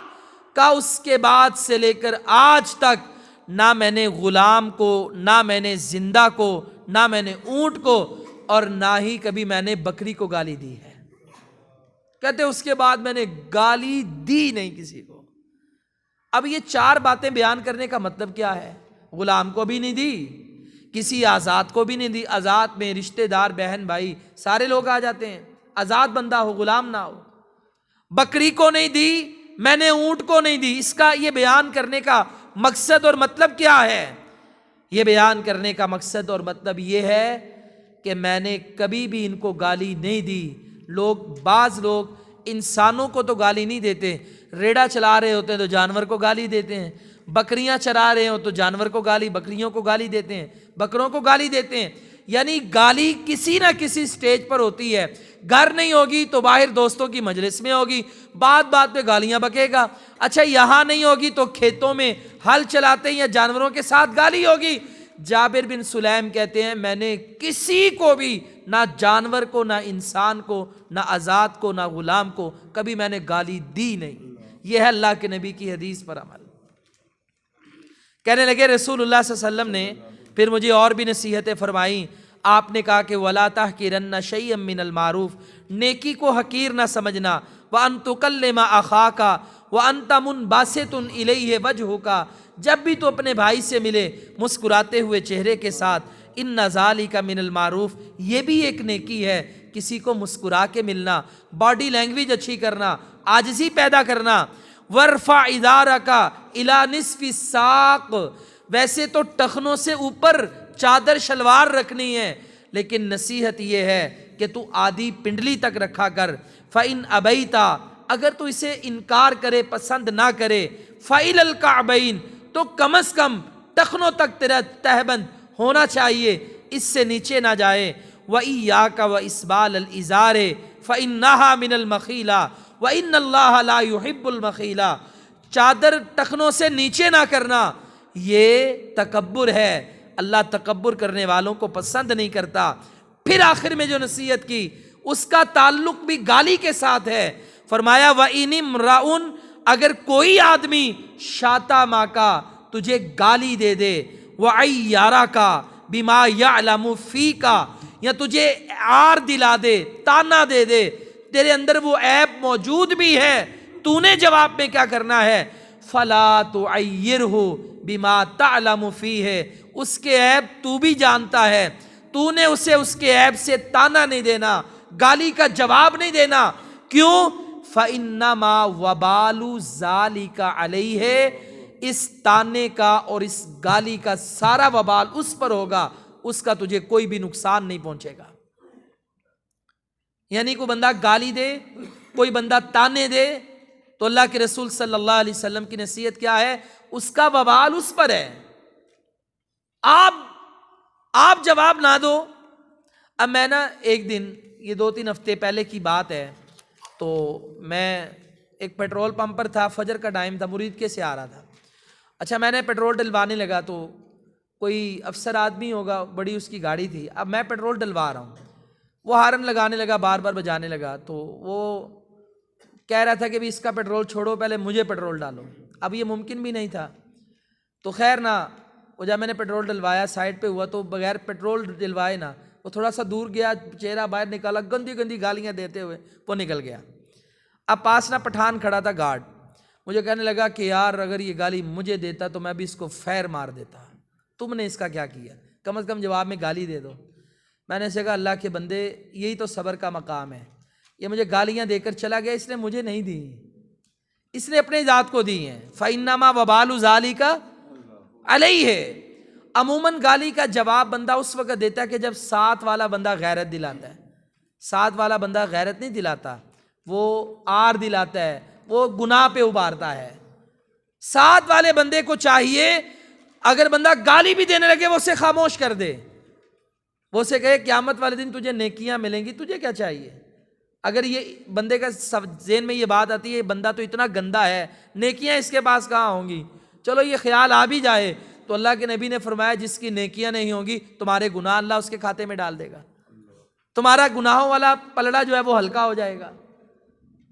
[SPEAKER 2] کا اس کے بعد سے لے کر آج تک نہ میں نے غلام کو، نہ میں نے زندہ کو، نہ میں نے اونٹ کو، اور نہ ہی کبھی میں نے بکری کو گالی دی ہے۔ کہتے اس کے بعد میں نے گالی دی نہیں کسی کو۔ اب یہ چار باتیں بیان کرنے کا مطلب کیا ہے؟ غلام کو بھی نہیں دی، کسی آزاد کو بھی نہیں دی، آزاد میں رشتہ دار بہن بھائی سارے لوگ آ جاتے ہیں، آزاد بندہ ہو غلام نہ ہو۔ بکری کو نہیں دی، میں نے اونٹ کو نہیں دی۔ اس کا یہ بیان کرنے کا مقصد اور مطلب کیا ہے؟ یہ بیان کرنے کا مقصد اور مطلب یہ ہے کہ میں نے کبھی بھی ان کو گالی نہیں دی۔ بعض لوگ انسانوں کو تو گالی نہیں دیتے، ریڑا چلا رہے ہوتے ہیں تو جانور کو گالی دیتے ہیں، بکریاں چرا رہے ہو تو جانور کو گالی، بکریوں کو گالی دیتے ہیں، بکروں کو گالی دیتے ہیں۔ یعنی گالی کسی نہ کسی سٹیج پر ہوتی ہے، گھر نہیں ہوگی تو باہر دوستوں کی مجلس میں ہوگی، بات بات پہ گالیاں بکے گا۔ اچھا یہاں نہیں ہوگی تو کھیتوں میں ہل چلاتے ہیں یا جانوروں کے ساتھ گالی ہوگی۔ جابر بن سلیم کہتے ہیں میں نے کسی کو بھی، نہ جانور کو، نہ انسان کو، نہ آزاد کو، نہ غلام کو کبھی میں نے گالی دی نہیں۔ یہ ہے اللہ کے نبی کی حدیث پر عمل۔ کہنے لگے رسول اللہ صلی اللہ علیہ وسلم نے پھر مجھے اور بھی نصیحتیں فرمائیں۔ آپ نے کہا کہ وَلَا تَحْقِرَنَّ شَيْئًا مِّنَ الْمَعْرُوفِ، نیکی کو حقیر نہ سمجھنا، وَأَن تُكَلِّمَ أَخَاكَ وَأَنْتَ مُنْبَسِطٌ إِلَيْهِ وَجْهُكَ، جب بھی تو اپنے بھائی سے ملے مسکراتے ہوئے چہرے کے ساتھ، اِنَّ ذَلِكَ مِنَ الْمَعْرُوفِ، یہ بھی ایک نیکی ہے، کسی کو مسکرا کے ملنا، باڈی لینگویج اچھی کرنا، عاجزی پیدا کرنا۔ وَارْفَعْ إِزَارَكَ إِلَى نِصْفِ السَّاقِ، ویسے تو ٹخنوں سے اوپر چادر شلوار رکھنی ہے، لیکن نصیحت یہ ہے کہ تو آدھی پنڈلی تک رکھا کر۔ فَإِنْ أَبَيْتَ، اگر تو اسے انکار کرے، پسند نہ کرے، فَإِلَى الْكَعْبَيْنِ، تو کم از کم ٹخنوں تک تیرا تہبند ہونا چاہیے، اس سے نیچے نہ جائے۔ وَإِيَّاكَ وَإِسْبَالَ الْإِزَارِ فَإِنَّهَا مِنَ الْمَخِيلَةِ وَإِنَّ اللَّهَ لَا يُحِبُّ الْمَخِيلَةِ، چادر ٹخنوں سے نیچے نہ کرنا یہ تکبر ہے، اللہ تکبر کرنے والوں کو پسند نہیں کرتا۔ پھر آخر میں جو نصیحت کی اس کا تعلق بھی گالی کے ساتھ ہے۔ فرمایا وَإِنِ امْرَؤٌ، اگر کوئی آدمی شاتا ماں کا تجھے گالی دے دے، وَعَيَّرَكَ بِمَا يَعْلَمُ فِيكَ، یا تجھے عار دلا دے، تانا دے دے، تیرے اندر وہ عیب موجود بھی ہے، تو نے جواب میں کیا کرنا ہے؟ فَلَا تُعَيِّرْهُ بِمَا تَعْلَمُ فِيهِ، اس کے عیب تو بھی جانتا ہے، تو نے اسے اس کے عیب سے تانا نہیں دینا، گالی کا جواب نہیں دینا۔ کیوں؟ فَإِنَّمَا وَبَالُ ذَلِكَ عَلَيْهِ، اس تانے کا اور اس گالی کا سارا وبال اس پر ہوگا، اس کا تجھے کوئی بھی نقصان نہیں پہنچے گا۔ یعنی کوئی بندہ گالی دے، کوئی بندہ تانے دے، تو اللہ کے رسول صلی اللہ علیہ وسلم کی نصیحت کیا ہے؟ اس کا وبال اس پر ہے، آپ جواب نہ دو۔ اب میں نا ایک دن، یہ 2-3 ہفتے پہلے کی بات ہے، تو میں ایک پیٹرول پمپ پر تھا، فجر کا ٹائم تھا، مرید کے سے آ رہا تھا۔ اچھا میں نے پیٹرول ڈلوانے لگا تو کوئی افسر آدمی ہوگا، بڑی اس کی گاڑی تھی، اب میں پیٹرول ڈلوا رہا ہوں، وہ ہارن لگانے لگا، بار بار بجانے لگا، تو وہ کہہ رہا تھا کہ بھی اس کا پیٹرول چھوڑو، پہلے مجھے پیٹرول ڈالو۔ اب یہ ممکن بھی نہیں تھا، تو خیر نا، وہ جب میں نے پیٹرول ڈلوایا سائڈ پہ ہوا تو بغیر پیٹرول ڈلوائے نا، وہ تھوڑا سا دور گیا، چہرہ باہر نکالا، گندی گندی گالیاں دیتے ہوئے وہ نکل گیا۔ اب پاس نا پٹھان کھڑا تھا گارڈ، مجھے کہنے لگا کہ یار اگر یہ گالی مجھے دیتا تو میں بھی اس کو فیر مار دیتا، تم نے اس کا کیا کیا، کم از کم جواب میں گالی دے دو۔ میں نے اسے کہا اللہ کے بندے یہی تو صبر کا مقام ہے، یہ مجھے گالیاں دے کر چلا گیا، اس نے مجھے نہیں دی، اس نے اپنے ذات کو دی ہیں، فَإِنَّمَا وَبَالُ ذَلِكَ عَلَيْهِ۔ عموماً گالی کا جواب بندہ اس وقت دیتا ہے کہ جب ساتھ والا بندہ غیرت دلاتا ہے، ساتھ والا بندہ غیرت نہیں دلاتا، وہ آر دلاتا ہے، وہ گناہ پہ ابھارتا ہے۔ ساتھ والے بندے کو چاہیے اگر بندہ گالی بھی دینے لگے وہ اسے خاموش کر دے، وہ اسے کہے قیامت والے دن تجھے نیکیاں ملیں گی، تجھے کیا چاہیے؟ اگر یہ بندے کا ذہن میں یہ بات آتی ہے یہ بندہ تو اتنا گندا ہے، نیکیاں اس کے پاس کہاں ہوں گی، چلو یہ خیال آ بھی جائے تو اللہ کے نبی نے فرمایا جس کی نیکیاں نہیں ہوں گی تمہارے گناہ اللہ اس کے کھاتے میں ڈال دے گا، تمہارا گناہوں والا پلڑا جو ہے وہ ہلکا ہو جائے گا۔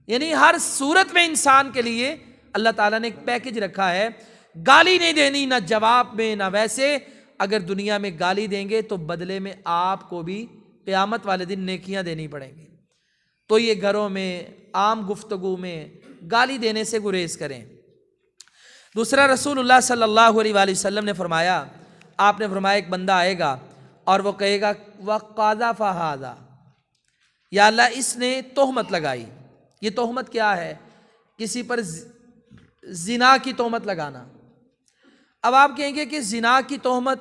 [SPEAKER 2] یعنی ہر صورت میں انسان کے لیے اللہ تعالیٰ نے ایک پیکج رکھا ہے، گالی نہیں دینی، نہ جواب میں نہ ویسے۔ اگر دنیا میں گالی دیں گے تو بدلے میں آپ کو بھی قیامت والے دن نیکیاں دینی پڑیں گی۔ تو یہ گھروں میں عام گفتگو میں گالی دینے سے گریز کریں۔ دوسرا رسول اللہ صلی اللہ علیہ وآلہ وسلم نے فرمایا، آپ نے فرمایا ایک بندہ آئے گا اور وہ کہے گا وَقَذَفَ هَذَا، یا اللہ اس نے تہمت لگائی۔ یہ تہمت کیا ہے؟ کسی پر زنا کی تہمت لگانا۔ اب آپ کہیں گے کہ زنا کی تہمت،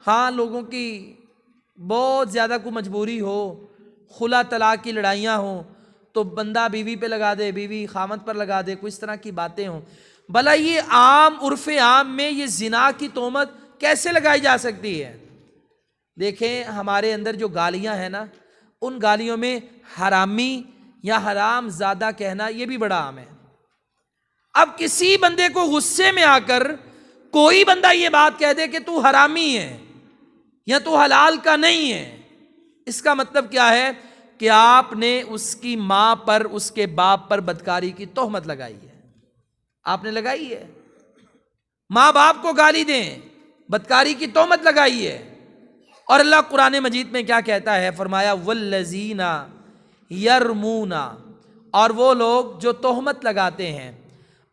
[SPEAKER 2] ہاں لوگوں کی بہت زیادہ کوئی مجبوری ہو، خلا طلاق کی لڑائیاں ہوں تو بندہ بیوی پہ لگا دے، بیوی خامد پر لگا دے، کوئی اس طرح کی باتیں ہوں، بھلا یہ عام عرف عام میں یہ زنا کی تہمت کیسے لگائی جا سکتی ہے؟ دیکھیں ہمارے اندر جو گالیاں ہیں نا، ان گالیوں میں حرامی یا حرام زادہ کہنا یہ بھی بڑا عام ہے۔ اب کسی بندے کو غصے میں آ کر کوئی بندہ یہ بات کہہ دے کہ تو حرامی ہے یا تو حلال کا نہیں ہے، اس کا مطلب کیا ہے کہ آپ نے اس کی ماں پر اس کے باپ پر بدکاری کی تہمت لگائی ہے، آپ نے لگائی ہے۔ ماں باپ کو گالی دیں، بدکاری کی تہمت لگائی ہے۔ اور اللہ قرآن مجید میں کیا کہتا ہے؟ فرمایا والذین یرمون، اور وہ لوگ جو تہمت لگاتے ہیں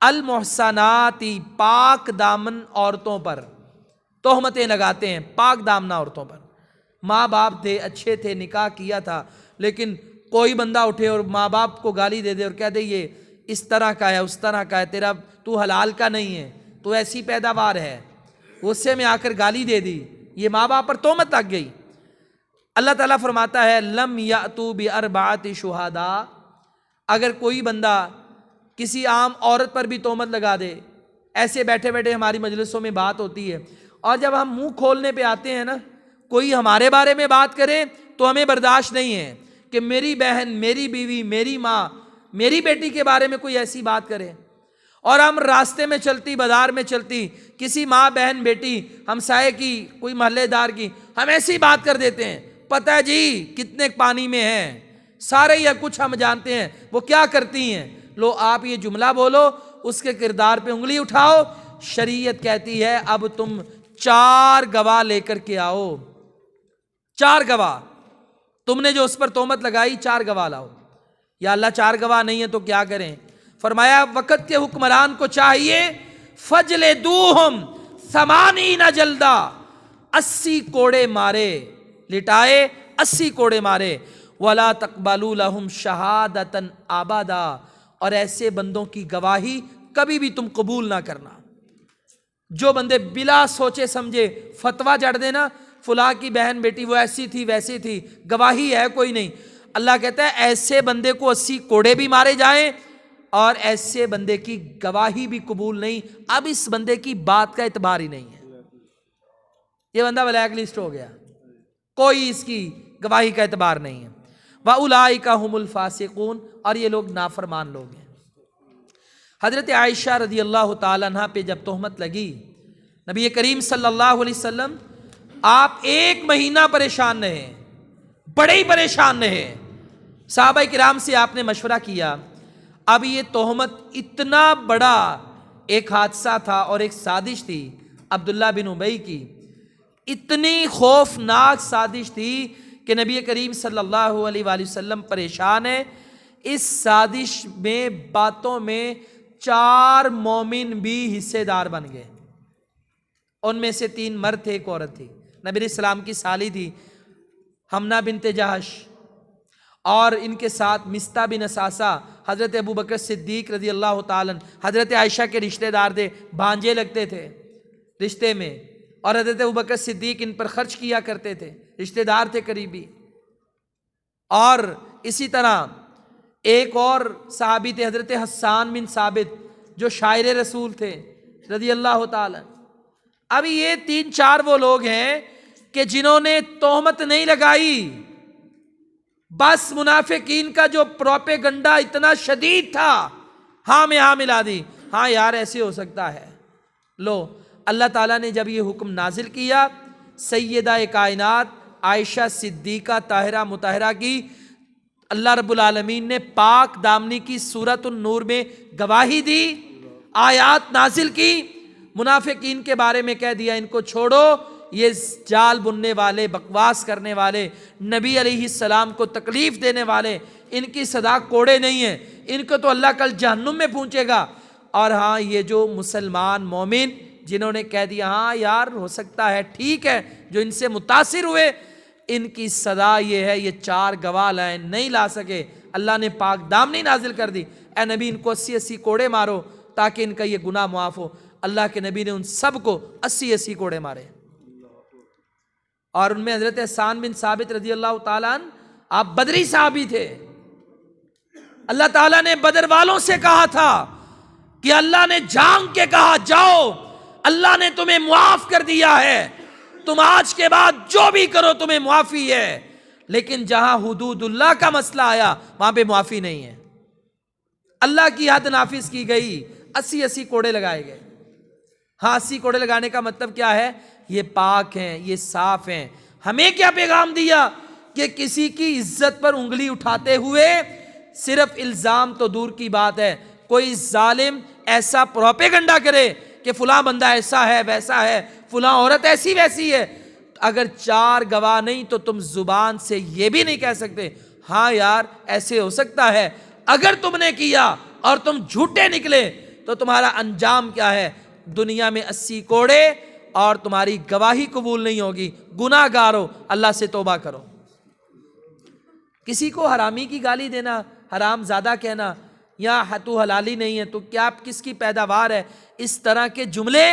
[SPEAKER 2] المحصنات، پاک دامن عورتوں پر تہمتیں لگاتے ہیں، پاک دامنہ عورتوں پر۔ ماں باپ تھے، اچھے تھے، نکاح کیا تھا، لیکن کوئی بندہ اٹھے اور ماں باپ کو گالی دے دے اور کہہ دے یہ اس طرح کا ہے، اس طرح کا ہے، تیرا تو حلال کا نہیں ہے، تو ایسی پیداوار ہے، غصے میں آ کر گالی دے دی، یہ ماں باپ پر تہمت لگ گئی۔ اللہ تعالیٰ فرماتا ہے لم یأتوا باربعۃ شہداء، اگر کوئی بندہ کسی عام عورت پر بھی تہمت لگا دے، ایسے بیٹھے بیٹھے ہماری مجلسوں میں بات ہوتی ہے اور جب ہم منہ کھولنے پہ آتے ہیں نا، کوئی ہمارے بارے میں بات کرے تو ہمیں برداشت نہیں ہے کہ میری بہن، میری بیوی، میری ماں، میری بیٹی کے بارے میں کوئی ایسی بات کرے، اور ہم راستے میں چلتی، بازار میں چلتی، کسی ماں بہن بیٹی ہمسائے کی، کوئی محلے دار کی، ہم ایسی بات کر دیتے ہیں، پتہ ہے جی کتنے پانی میں ہیں، سارے یا کچھ ہم جانتے ہیں وہ کیا کرتی ہیں۔ لو آپ یہ جملہ بولو، اس کے کردار پہ انگلی اٹھاؤ، شریعت کہتی ہے اب تم 4 گواہ لے کر کے آؤ، 4 گواہ، تم نے جو اس پر تہمت لگائی 4 گواہ لاؤ۔ یا اللہ 4 گواہ نہیں ہے تو کیا کریں؟ فرمایا وقت کے حکمران کو چاہیے فجلدوہم 80 جلدہ، 80 کوڑے مارے، لٹائے 80 کوڑے مارے، ولا تقبلوا لهم شہادتا ابدا، اور ایسے بندوں کی گواہی کبھی بھی تم قبول نہ کرنا۔ جو بندے بلا سوچے سمجھے فتویٰ جڑ دینا فلاں کی بہن بیٹی وہ ایسی تھی ویسی تھی، گواہی ہے کوئی نہیں، اللہ کہتا ہے ایسے بندے کو 80 کوڑے بھی مارے جائیں اور ایسے بندے کی گواہی بھی قبول نہیں، اب اس بندے کی بات کا اعتبار ہی نہیں ہے، یہ بندہ بلیک لسٹ ہو گیا، کوئی اس کی گواہی کا اعتبار نہیں ہے۔ وَأُولَٰئِکَ هُمُ الْفَاسِقُونَ، اور یہ لوگ نافرمان لوگ ہیں۔ حضرت عائشہ رضی اللہ تعالیٰ عنہ پہ جب تہمت لگی، نبی کریم صلی اللہ علیہ وسلم آپ 1 مہینہ پریشان رہے، بڑے ہی پریشان رہے، صحابہ کرام سے آپ نے مشورہ کیا۔ اب یہ تہمت اتنا بڑا ایک حادثہ تھا اور ایک سازش تھی عبداللہ بن ابی کی، اتنی خوفناک سازش تھی کہ نبی کریم صلی اللہ علیہ وآلہ وسلم پریشان ہے، اس سازش میں باتوں میں 4 مومن بھی حصے دار بن گئے. ان میں سے 3 مرد تھے، ایک عورت تھی. نبی علیہ السلام کی سالی تھی حمنہ بنت جہش، اور ان کے ساتھ مستہ بن اساسہ، حضرت ابوبکر صدیق رضی اللہ تعالیٰ عنہ، حضرت عائشہ کے رشتہ دار تھے، بھانجے لگتے تھے رشتے میں، اور حضرت ابوبکر صدیق ان پر خرچ کیا کرتے تھے، رشتہ دار تھے قریبی. اور اسی طرح ایک اور صحابی تھے حضرت حسان بن ثابت، جو شاعر رسول تھے رضی اللہ تعالیٰ. ابھی یہ 3-4 وہ لوگ ہیں کہ جنہوں نے تہمت نہیں لگائی، بس منافقین کا جو پروپیگنڈا اتنا شدید تھا، ہاں میں ہاں ملا دی، ہاں یار ایسے ہو سکتا ہے. لو اللہ تعالیٰ نے جب یہ حکم نازل کیا، سیدہ کائنات عائشہ صدیقہ طاہرہ مطہرہ کی اللہ رب العالمین نے پاک دامنی کی سورۃ النور میں گواہی دی، آیات نازل کی، منافقین کے بارے میں کہہ دیا ان کو چھوڑو، یہ جال بننے والے، بکواس کرنے والے، نبی علیہ السلام کو تکلیف دینے والے، ان کی صدا کوڑے نہیں ہیں، ان کو تو اللہ کل جہنم میں پہنچے گا. اور ہاں یہ جو مسلمان مومن جنہوں نے کہہ دیا ہاں یار ہو سکتا ہے، ٹھیک ہے، جو ان سے متاثر ہوئے، ان کی صدا یہ ہے، یہ 4 گواہ لائیں، نہیں لا سکے. اللہ نے پاک دامنی نازل کر دی، اے نبی ان کو 80 کوڑے مارو تاکہ ان کا یہ گناہ معاف ہو. اللہ کے نبی نے ان سب کو 80 کوڑے مارے. اور ان میں حضرت حسان بن ثابت رضی اللہ تعالیٰ عنہ، آپ بدری صحابی تھے. اللہ تعالیٰ نے بدر والوں سے کہا تھا کہ اللہ نے جھانک کے کہا جاؤ، اللہ نے تمہیں معاف کر دیا ہے، تم آج کے بعد جو بھی کرو تمہیں معافی ہے. لیکن جہاں حدود اللہ کا مسئلہ آیا وہاں پہ معافی نہیں ہے. اللہ کی حد نافذ کی گئی، 80 کوڑے لگائے گئے. ہاں 80 کوڑے لگانے کا مطلب کیا ہے؟ یہ پاک ہیں، یہ صاف ہیں. ہمیں کیا پیغام دیا کہ کسی کی عزت پر انگلی اٹھاتے ہوئے، صرف الزام تو دور کی بات ہے، کوئی ظالم ایسا پروپیگنڈا کرے کہ فلاں بندہ ایسا ہے ویسا ہے، فلاں عورت ایسی ویسی ہے، اگر 4 گواہ نہیں تو تم زبان سے یہ بھی نہیں کہہ سکتے ہاں یار ایسے ہو سکتا ہے. اگر تم نے کیا اور تم جھوٹے نکلے تو تمہارا انجام کیا ہے؟ دنیا میں 80 کوڑے، اور تمہاری گواہی قبول نہیں ہوگی، گناہ گار ہو، اللہ سے توبہ کرو. کسی کو حرامی کی گالی دینا، حرام زادہ کہنا، یا تو حلالی نہیں ہے تو کیا کس کی پیداوار ہے، اس طرح کے جملے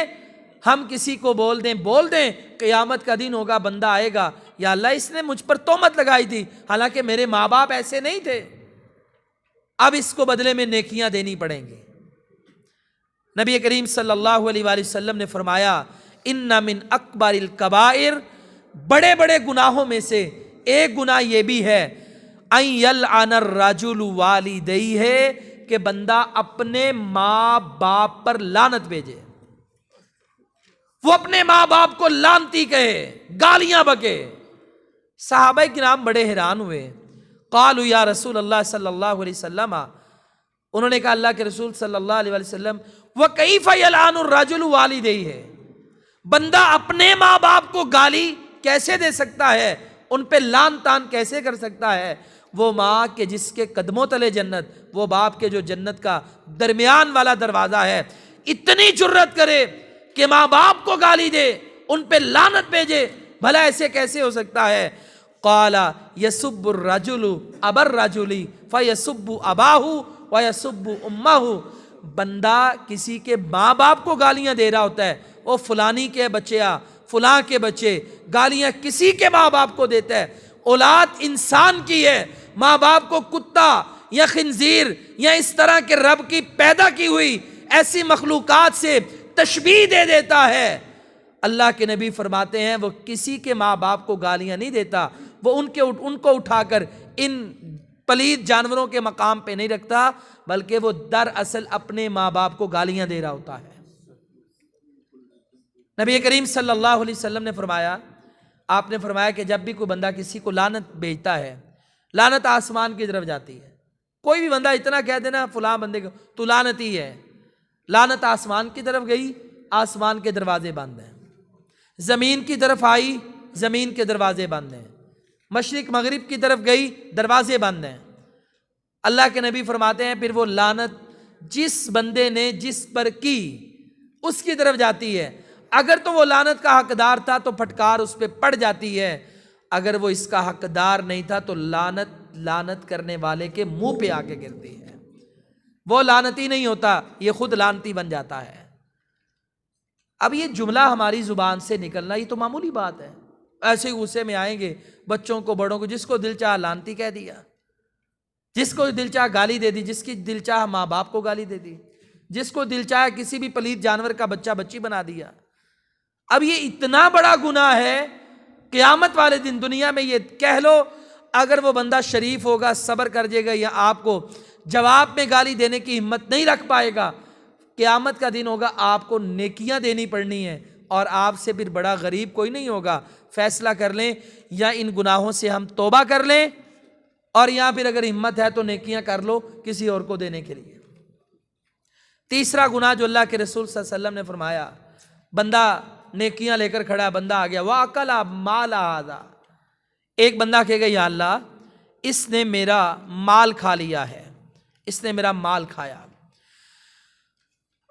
[SPEAKER 2] ہم کسی کو بول دیں، قیامت کا دن ہوگا، بندہ آئے گا یا اللہ اس نے مجھ پر تہمت لگائی تھی، حالانکہ میرے ماں باپ ایسے نہیں تھے، اب اس کو بدلے میں نیکیاں دینی پڑیں گی. نبی کریم صلی اللہ علیہ وآلہ وسلم نے فرمایا ان من اکبر الکبائر، بڑے بڑے گناہوں میں سے ایک گناہ یہ بھی ہے ان یلعن الرجل والدیہ، کہ بندہ اپنے ماں باپ پر لعنت بھیجے، وہ اپنے ماں باپ کو لعنتی کہے، گالیاں بکے. صحابہ کرام بڑے حیران ہوئے. قالوا یا رسول اللہ صلی اللہ علیہ وسلم، انہوں نے کہا اللہ کے رسول صلی اللہ علیہ وسلم وَكَيْفَ يَلْعَنُ الرَّجُلُ وَالِدَيْهِ، بندہ اپنے ماں باپ کو گالی کیسے دے سکتا ہے، ان پہ لعن تان کیسے کر سکتا ہے؟ وہ ماں کے جس کے قدموں تلے جنت، وہ باپ کے جو جنت کا درمیان والا دروازہ ہے، اتنی جرت کرے کہ ماں باپ کو گالی دے، ان پہ لعنت بھیجے، بھلا ایسے کیسے ہو سکتا ہے؟ قال یسب الرجل ابا الرجل فیسب اباہ ویسب امہ، بندہ کسی کے ماں باپ کو گالیاں دے رہا ہوتا ہے، وہ فلانی کے بچے فلاں کے بچے، گالیاں کسی کے ماں باپ کو دیتا ہے. اولاد انسان کی ہے، ماں باپ کو کتا یا خنزیر یا اس طرح کے رب کی پیدا کی ہوئی ایسی مخلوقات سے تشبیہ دے دیتا ہے. اللہ کے نبی فرماتے ہیں وہ کسی کے ماں باپ کو گالیاں نہیں دیتا، وہ ان کو اٹھا کر ان پلید جانوروں کے مقام پہ نہیں رکھتا، بلکہ وہ دراصل اپنے ماں باپ کو گالیاں دے رہا ہوتا ہے. نبی کریم صلی اللہ علیہ وسلم نے فرمایا، آپ نے فرمایا کہ جب بھی کوئی بندہ کسی کو لعنت بھیجتا ہے، لعنت آسمان کی طرف جاتی ہے. کوئی بھی بندہ اتنا کہہ دینا فلاں بندے کو تو لعنتی ہے، لعنت آسمان کی طرف گئی، آسمان کے دروازے بند ہیں. زمین کی طرف آئی، زمین کے دروازے بند ہیں. مشرق مغرب کی طرف گئی، دروازے بند ہیں. اللہ کے نبی فرماتے ہیں پھر وہ لعنت جس بندے نے جس پر کی اس کی طرف جاتی ہے. اگر تو وہ لعنت کا حقدار تھا تو پھٹکار اس پہ پڑ جاتی ہے، اگر وہ اس کا حقدار نہیں تھا تو لعنت کرنے والے کے منہ پہ آ کے گرتی ہے. وہ لعنتی نہیں ہوتا، یہ خود لعنتی بن جاتا ہے. اب یہ جملہ ہماری زبان سے نکلنا یہ تو معمولی بات ہے. ایسے ہی غصے میں آئیں گے، بچوں کو بڑوں کو، جس کو دل چاہا لعنتی کہہ دیا، جس کو دل چاہا گالی دے دی، جس کی دل چاہا ماں باپ کو گالی دے دی، جس کو دل چاہا کسی بھی پلیت جانور کا بچہ بچی بنا دیا. اب یہ اتنا بڑا گناہ ہے، قیامت والے دن دنیا میں یہ کہہ لو اگر وہ بندہ شریف ہوگا، صبر کر جائے گا یا آپ کو جواب میں گالی دینے کی ہمت نہیں رکھ پائے گا، قیامت کا دن ہوگا آپ کو نیکیاں دینی پڑنی ہیں اور آپ سے پھر بڑا غریب کوئی نہیں ہوگا. فیصلہ کر لیں، یا ان گناہوں سے ہم توبہ کر لیں، اور یا پھر اگر ہمت ہے تو نیکیاں کر لو کسی اور کو دینے کے لیے. تیسرا گناہ جو اللہ کے رسول صلی اللہ علیہ وسلم نے فرمایا، بندہ نیکیاں لے کر کھڑا ہے، بندہ آ گیا وَأَكَلَ مَالَ هَذَا، ایک بندہ کہے گا یا اللہ اس نے میرا مال کھا لیا ہے، اس نے میرا مال کھایا.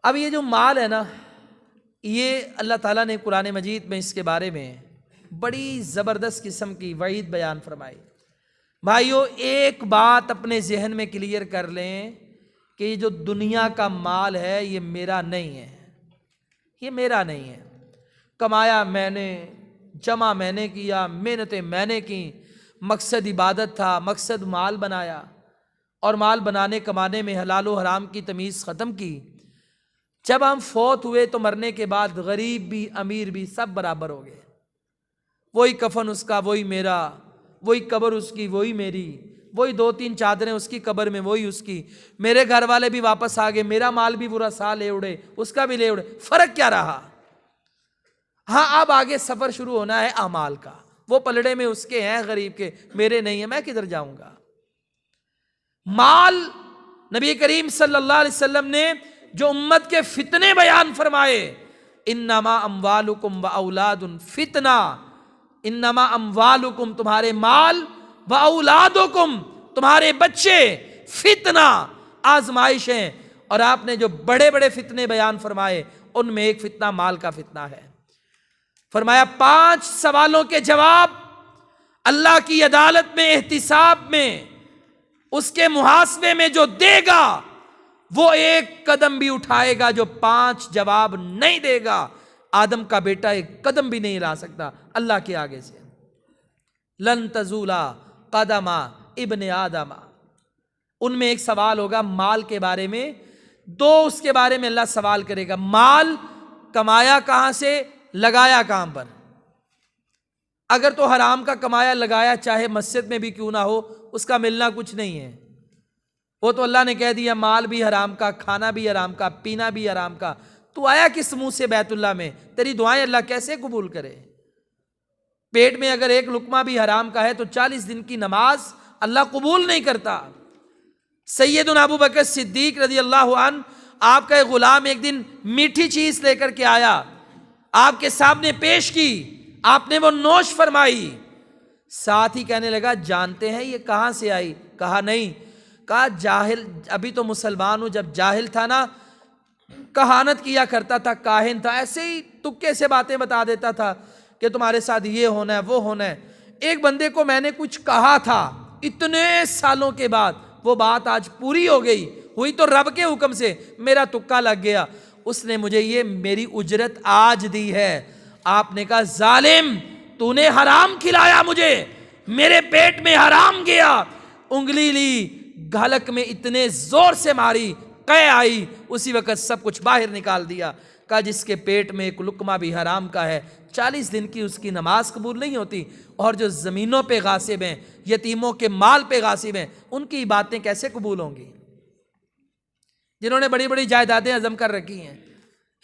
[SPEAKER 2] اب یہ جو مال ہے نا، یہ اللہ تعالیٰ نے قرآن مجید میں اس کے بارے میں بڑی زبردست قسم کی وعید بیان فرمائی. بھائیو ایک بات اپنے ذہن میں کلیئر کر لیں کہ یہ جو دنیا کا مال ہے یہ میرا نہیں ہے، یہ میرا نہیں ہے. کمایا میں نے، جمع میں نے کیا، محنتیں میں نے کی، مقصد عبادت تھا، مقصد مال بنایا، اور مال بنانے کمانے میں حلال و حرام کی تمیز ختم کی. جب ہم فوت ہوئے تو مرنے کے بعد غریب بھی امیر بھی سب برابر ہو گئے. وہی کفن اس کا وہی میرا، وہی قبر اس کی وہی میری، وہی 2-3 چادریں اس کی قبر میں وہی اس کی. میرے گھر والے بھی واپس آ گئے، میرا مال بھی برا سا لے اڑے، اس کا بھی لے اڑے. فرق کیا رہا؟ ہاں اب آگے سفر شروع ہونا ہے اعمال کا. وہ پلڑے میں اس کے ہیں غریب کے، میرے نہیں ہیں، میں کدھر جاؤں گا؟ مال نبی کریم صلی اللہ علیہ وسلم نے جو امت کے فتنے بیان فرمائے، انما اموالکم و اولاد فتنہ، انما اموالکم تمہارے مال، و اولادکم تمہارے بچے، فتنہ آزمائش ہیں. اور آپ نے جو بڑے بڑے فتنے بیان فرمائے ان میں ایک فتنہ مال کا فتنہ ہے. فرمایا 5 سوالوں کے جواب اللہ کی عدالت میں، احتساب میں، اس کے محاسبے میں جو دے گا وہ ایک قدم بھی اٹھائے گا. جو 5 جواب نہیں دے گا آدم کا بیٹا ایک قدم بھی نہیں لا سکتا اللہ کے آگے سے. لن تزولا قدم ابن آدم، ان میں ایک سوال ہوگا مال کے بارے میں، 2 اس کے بارے میں اللہ سوال کرے گا. مال کمایا کہاں سے، لگایا کہاں پر؟ اگر تو حرام کا کمایا لگایا چاہے مسجد میں بھی کیوں نہ ہو، اس کا ملنا کچھ نہیں ہے. وہ تو اللہ نے کہہ دیا مال بھی حرام کا، کھانا بھی حرام کا، پینا بھی حرام کا. تو آیا کس منہ سے بیت اللہ میں؟ تیری دعائیں اللہ کیسے قبول کرے؟ پیٹ میں اگر ایک لقمہ بھی حرام کا ہے تو 40 دن کی نماز اللہ قبول نہیں کرتا. سیدنا ابو بکر صدیق رضی اللہ عنہ، آپ کا ایک غلام ایک دن میٹھی چیز لے کر کے آیا، آپ کے سامنے پیش کی، آپ نے وہ نوش فرمائی. ساتھ ہی کہنے لگا جانتے ہیں یہ کہاں سے آئی؟ کہا نہیں. کہا جاہل، ابھی تو مسلمان ہوں، جب جاہل تھا نا کہانت کیا کرتا تھا، کاہن تھا، ایسے ہی تکے سے باتیں بتا دیتا تھا کہ تمہارے ساتھ یہ ہونا ہے وہ ہونا ہے. ایک بندے کو میں نے کچھ کہا تھا، اتنے سالوں کے بعد وہ بات آج پوری ہو گئی، ہوئی تو رب کے حکم سے، میرا تکا لگ گیا، اس نے مجھے یہ میری اجرت آج دی ہے. آپ نے کہا ظالم، تو نے حرام کھلایا مجھے، میرے پیٹ میں حرام گیا. انگلی لی، گھلک میں اتنے زور سے ماری، قے آئی، اسی وقت سب کچھ باہر نکال دیا. کہا جس کے پیٹ میں ایک لقمہ بھی حرام کا ہے 40 دن کی اس کی نماز قبول نہیں ہوتی. اور جو زمینوں پہ غاصب ہیں، یتیموں کے مال پہ غاصب ہیں، ان کی باتیں کیسے قبول ہوں گی؟ جنہوں نے بڑی بڑی جائیدادیں عزم کر رکھی ہیں،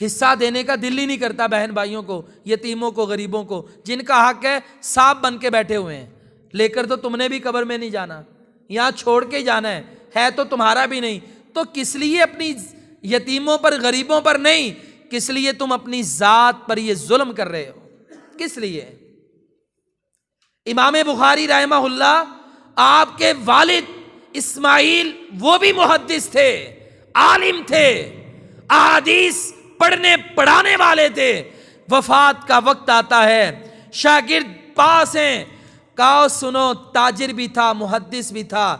[SPEAKER 2] حصہ دینے کا دل ہی نہیں کرتا بہن بھائیوں کو، یتیموں کو، غریبوں کو، جن کا حق ہے سانپ بن کے بیٹھے ہوئے ہیں. لے کر تو تم نے بھی قبر میں نہیں جانا، یہاں چھوڑ کے جانا ہے تو تمہارا بھی نہیں. تو کس لیے اپنی یتیموں پر، غریبوں پر نہیں، کس لیے تم اپنی ذات پر یہ ظلم کر رہے ہو؟ کس لیے؟ امام بخاری رحمہ اللہ، آپ کے والد اسماعیل وہ بھی محدث تھے، عالم تھے، احادیث پڑھنے پڑھانے والے تھے، وفات کا وقت آتا ہے، شاگرد پاس ہیں، کہو سنو تاجر بھی تھا، محدث بھی تھا،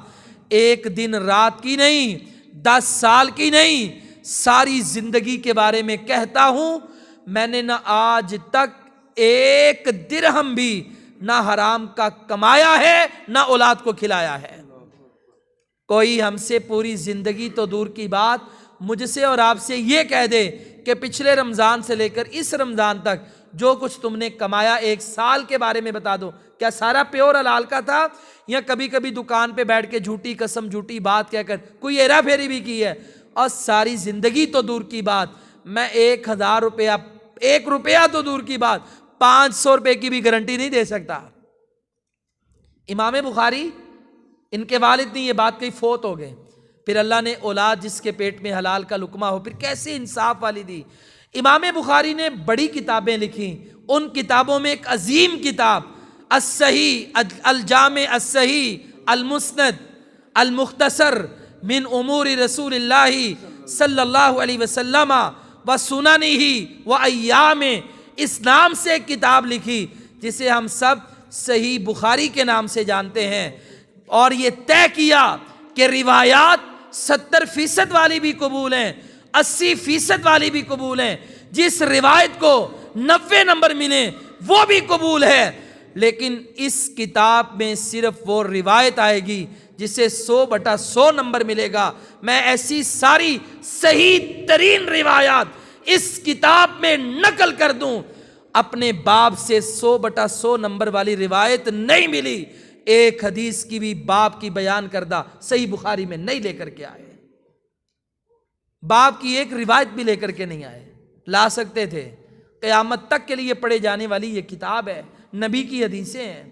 [SPEAKER 2] ایک دن رات کی نہیں، 10 سال کی نہیں، ساری زندگی کے بارے میں کہتا ہوں، میں نے نہ آج تک ایک درہم بھی نہ حرام کا کمایا ہے نہ اولاد کو کھلایا ہے۔ کوئی ہم سے پوری زندگی تو دور کی بات مجھ سے اور آپ سے یہ کہہ دے کہ پچھلے رمضان سے لے کر اس رمضان تک جو کچھ تم نے کمایا 1 سال کے بارے میں بتا دو، کیا سارا پیور حلال کا تھا یا کبھی کبھی دکان پہ بیٹھ کے جھوٹی قسم جھوٹی بات کہہ کر کوئی ہیرا پھیری بھی کی ہے؟ اور ساری زندگی تو دور کی بات، میں 1000 روپیہ 1 روپیہ تو دور کی بات 500 روپے کی بھی گارنٹی نہیں دے سکتا۔ امام بخاری ان کے والد نے یہ بات کہی، فوت ہو گئے، پھر اللہ نے اولاد جس کے پیٹ میں حلال کا لقمہ ہو، پھر کیسے انصاف والی دی۔ امام بخاری نے بڑی کتابیں لکھی، ان کتابوں میں ایک عظیم کتاب الصحیح الجامع الصحیح المسند المختصر من امور رسول اللہ صلی اللہ علیہ وسلم و سننہ و ایام، اس نام سے ایک کتاب لکھی جسے ہم سب صحیح بخاری کے نام سے جانتے ہیں، اور یہ طے کیا کہ روایات 70% والی بھی قبول ہیں، 80% والی بھی قبول ہیں، جس روایت کو 90 نمبر ملے وہ بھی قبول ہے، لیکن اس کتاب میں صرف وہ روایت آئے گی جسے 100/100 نمبر ملے گا۔ میں ایسی ساری صحیح ترین روایات اس کتاب میں نقل کر دوں، اپنے باب سے 100/100 نمبر والی روایت نہیں ملی، ایک حدیث کی بھی باب کی بیان کردہ صحیح بخاری میں نہیں لے کر کے آئے، باب کی ایک روایت بھی لے کر کے نہیں آئے۔ لا سکتے تھے، قیامت تک کے لیے پڑھے جانے والی یہ کتاب ہے، نبی کی حدیثیں ہیں،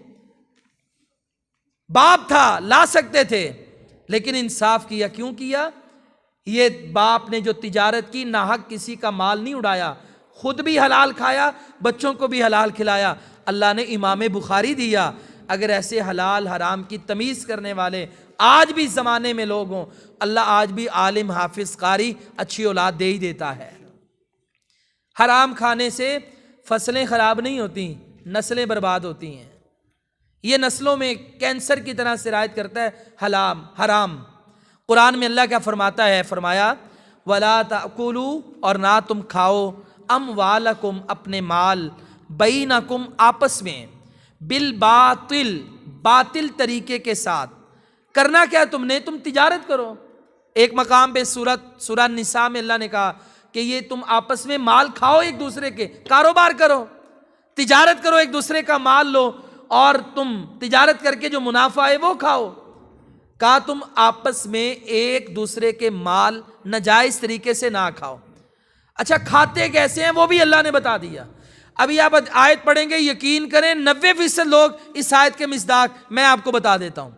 [SPEAKER 2] باب تھا، لا سکتے تھے، لیکن انصاف کیا۔ کیوں کیا؟ یہ باپ نے جو تجارت کی، ناحق کسی کا مال نہیں اڑایا، خود بھی حلال کھایا، بچوں کو بھی حلال کھلایا، اللہ نے امام بخاری دیا۔ اگر ایسے حلال حرام کی تمیز کرنے والے آج بھی زمانے میں لوگ ہوں، اللہ آج بھی عالم حافظ قاری اچھی اولاد دے ہی دیتا ہے۔ حرام کھانے سے فصلیں خراب نہیں ہوتی، نسلیں برباد ہوتی ہیں۔ یہ نسلوں میں کینسر کی طرح سرایت کرتا ہے حرام۔ قرآن میں اللہ کیا فرماتا ہے؟ فرمایا وَلَا تَأْكُلُوا، اور نہ تم کھاؤ، اموالکم، اپنے مال، بینکم، آپس میں، بالباطل، باطل طریقے کے ساتھ۔ کرنا کیا تم نے؟ تم تجارت کرو۔ ایک مقام پہ سورہ نساء میں اللہ نے کہا کہ یہ تم آپس میں مال کھاؤ، ایک دوسرے کے، کاروبار کرو، تجارت کرو، ایک دوسرے کا مال لو اور تم تجارت کر کے جو منافع ہے وہ کھاؤ۔ کہا تم آپس میں ایک دوسرے کے مال ناجائز طریقے سے نہ کھاؤ۔ اچھا کھاتے کیسے ہیں وہ بھی اللہ نے بتا دیا۔ ابھی آپ آیت پڑھیں گے، یقین کریں 90% لوگ اس آیت کے مصداق میں آپ کو بتا دیتا ہوں۔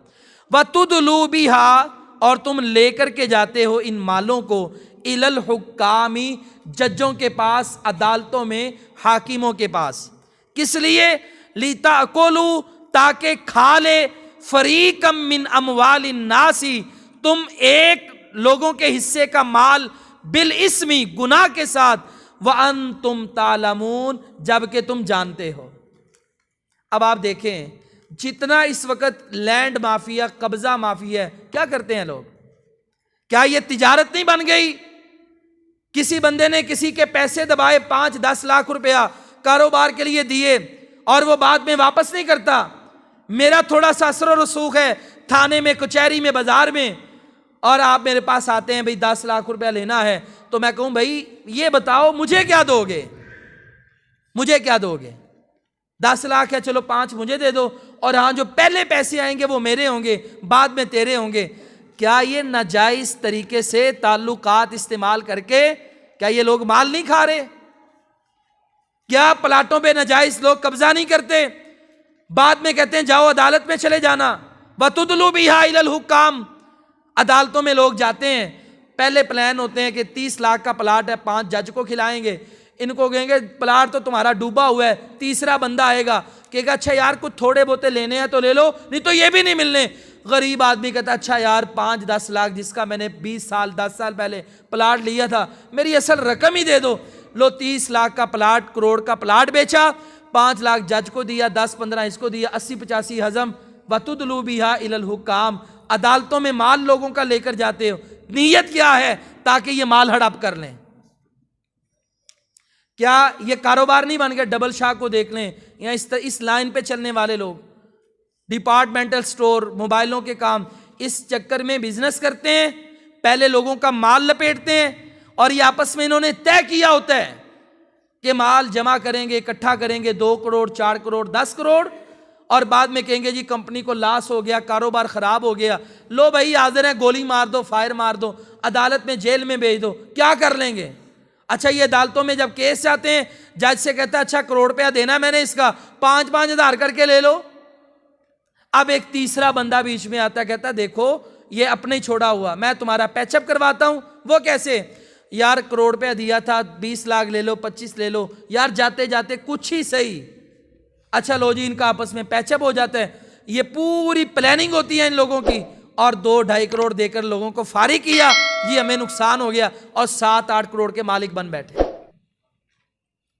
[SPEAKER 2] وَتُدْلُوا بِهَا، اور تم لے کر کے جاتے ہو ان مالوں کو، إِلَى الْحُكَّامِ، ججوں کے پاس، عدالتوں میں، حاکموں کے پاس۔ کس لیے؟ لِتَأْكُلُوا، تاکہ کھا لے، فَرِيقًا مِّنْ أَمْوَالِ النَّاسِ، تم ایک لوگوں کے حصے کا مال، بالاسم، گناہ کے ساتھ، وَأَنْتُمْ تَعْلَمُونَ، جبکہ تم جانتے ہو۔ اب آپ دیکھیں جتنا اس وقت لینڈ مافیا، قبضہ مافیا ہے، کیا کرتے ہیں لوگ؟ کیا یہ تجارت نہیں بن گئی؟ کسی بندے نے کسی کے پیسے دبائے، 5-10 لاکھ روپیہ کاروبار کے لیے دیے اور وہ بعد میں واپس نہیں کرتا۔ میرا تھوڑا سا اثر و رسوخ ہے تھانے میں، کچہری میں، بازار میں، اور آپ میرے پاس آتے ہیں بھئی 10 لاکھ روپیہ لینا ہے، تو میں کہوں بھائی یہ بتاؤ مجھے کیا دو گے؟ مجھے کیا دو گے؟ 10 لاکھ ہے، چلو 5 مجھے دے دو، اور ہاں جو پہلے پیسے آئیں گے وہ میرے ہوں گے، بعد میں تیرے ہوں گے۔ کیا یہ ناجائز طریقے سے تعلقات استعمال کر کے کیا یہ لوگ مال نہیں کھا رہے؟ کیا پلاٹوں پہ ناجائز لوگ قبضہ نہیں کرتے؟ بعد میں کہتے ہیں جاؤ عدالت میں چلے جانا۔ وَتُدْلُوا بِهَا إِلَى الْحُكَّامِ، عدالتوں میں لوگ جاتے ہیں، پہلے پلان ہوتے ہیں کہ 30 لاکھ کا پلاٹ ہے، 5 جج کو کھلائیں گے، ان کو کہیں گے پلاٹ تو تمہارا ڈوبا ہوا ہے، تیسرا بندہ آئے گا کہے گا اچھا یار کچھ تھوڑے بہتے لینے ہیں تو لے لو، نہیں تو یہ بھی نہیں ملنے۔ غریب آدمی کہتا ہے اچھا یار 5-10 لاکھ جس کا میں نے 20 سال 10 سال پہلے پلاٹ لیا تھا میری اصل رقم ہی دے دو. لو 30 لاکھ کا پلاٹ کروڑ کا پلاٹ بیچا, 5 لاکھ جج کو دیا, 10-15 اس کو دیا, 80-85 ہضم. وَتُدْلُوا بِهَا إِلَى الْحُكَّامِ, عدالتوں میں مال لوگوں کا لے کر جاتے ہو. نیت کیا ہے؟ تاکہ یہ مال ہڑپ کر لیں. کیا یہ کاروبار نہیں بن گیا؟ ڈبل شاہ کو دیکھ لیں, یا اس لائن پہ چلنے والے لوگ, ڈپارٹمنٹل سٹور, موبائلوں کے کام, اس چکر میں بزنس کرتے ہیں, پہلے لوگوں کا مال لپیٹتے ہیں, اور یہ آپس میں انہوں نے طے کیا ہوتا ہے کہ مال جمع کریں گے, اکٹھا کریں گے, 2 کروڑ 4 کروڑ 10 کروڑ, اور بعد میں کہیں گے جی کمپنی کو لاس ہو گیا, کاروبار خراب ہو گیا, لو بھائی حاضر ہیں, گولی مار دو, فائر مار دو, عدالت میں جیل میں بھیج دو, کیا کر لیں گے؟ اچھا یہ عدالتوں میں جب کیس جاتے ہیں, جج سے کہتا ہے اچھا کروڑ روپیہ دینا میں نے اس کا, 5-5 ہزار کر کے لے لو. اب ایک تیسرا بندہ بیچ میں آتا ہے, کہتا ہے دیکھو یہ اپنے ہی چھوڑا ہوا, میں تمہارا پیچ اپ کرواتا ہوں. وہ کیسے؟ یار کروڑ روپیہ دیا تھا, 20 لاکھ لے لو, 25 لے لو, یار جاتے جاتے کچھ ہی صحیح. اچھا لو جی ان کا آپس میں پیچ اپ ہو جاتا ہے. یہ پوری پلاننگ ہوتی ہے ان لوگوں کی, اور 2-2.5 کروڑ دے کر لوگوں کو فارغ کیا, جی ہمیں نقصان ہو گیا, اور 7-8 کروڑ کے مالک بن بیٹھے.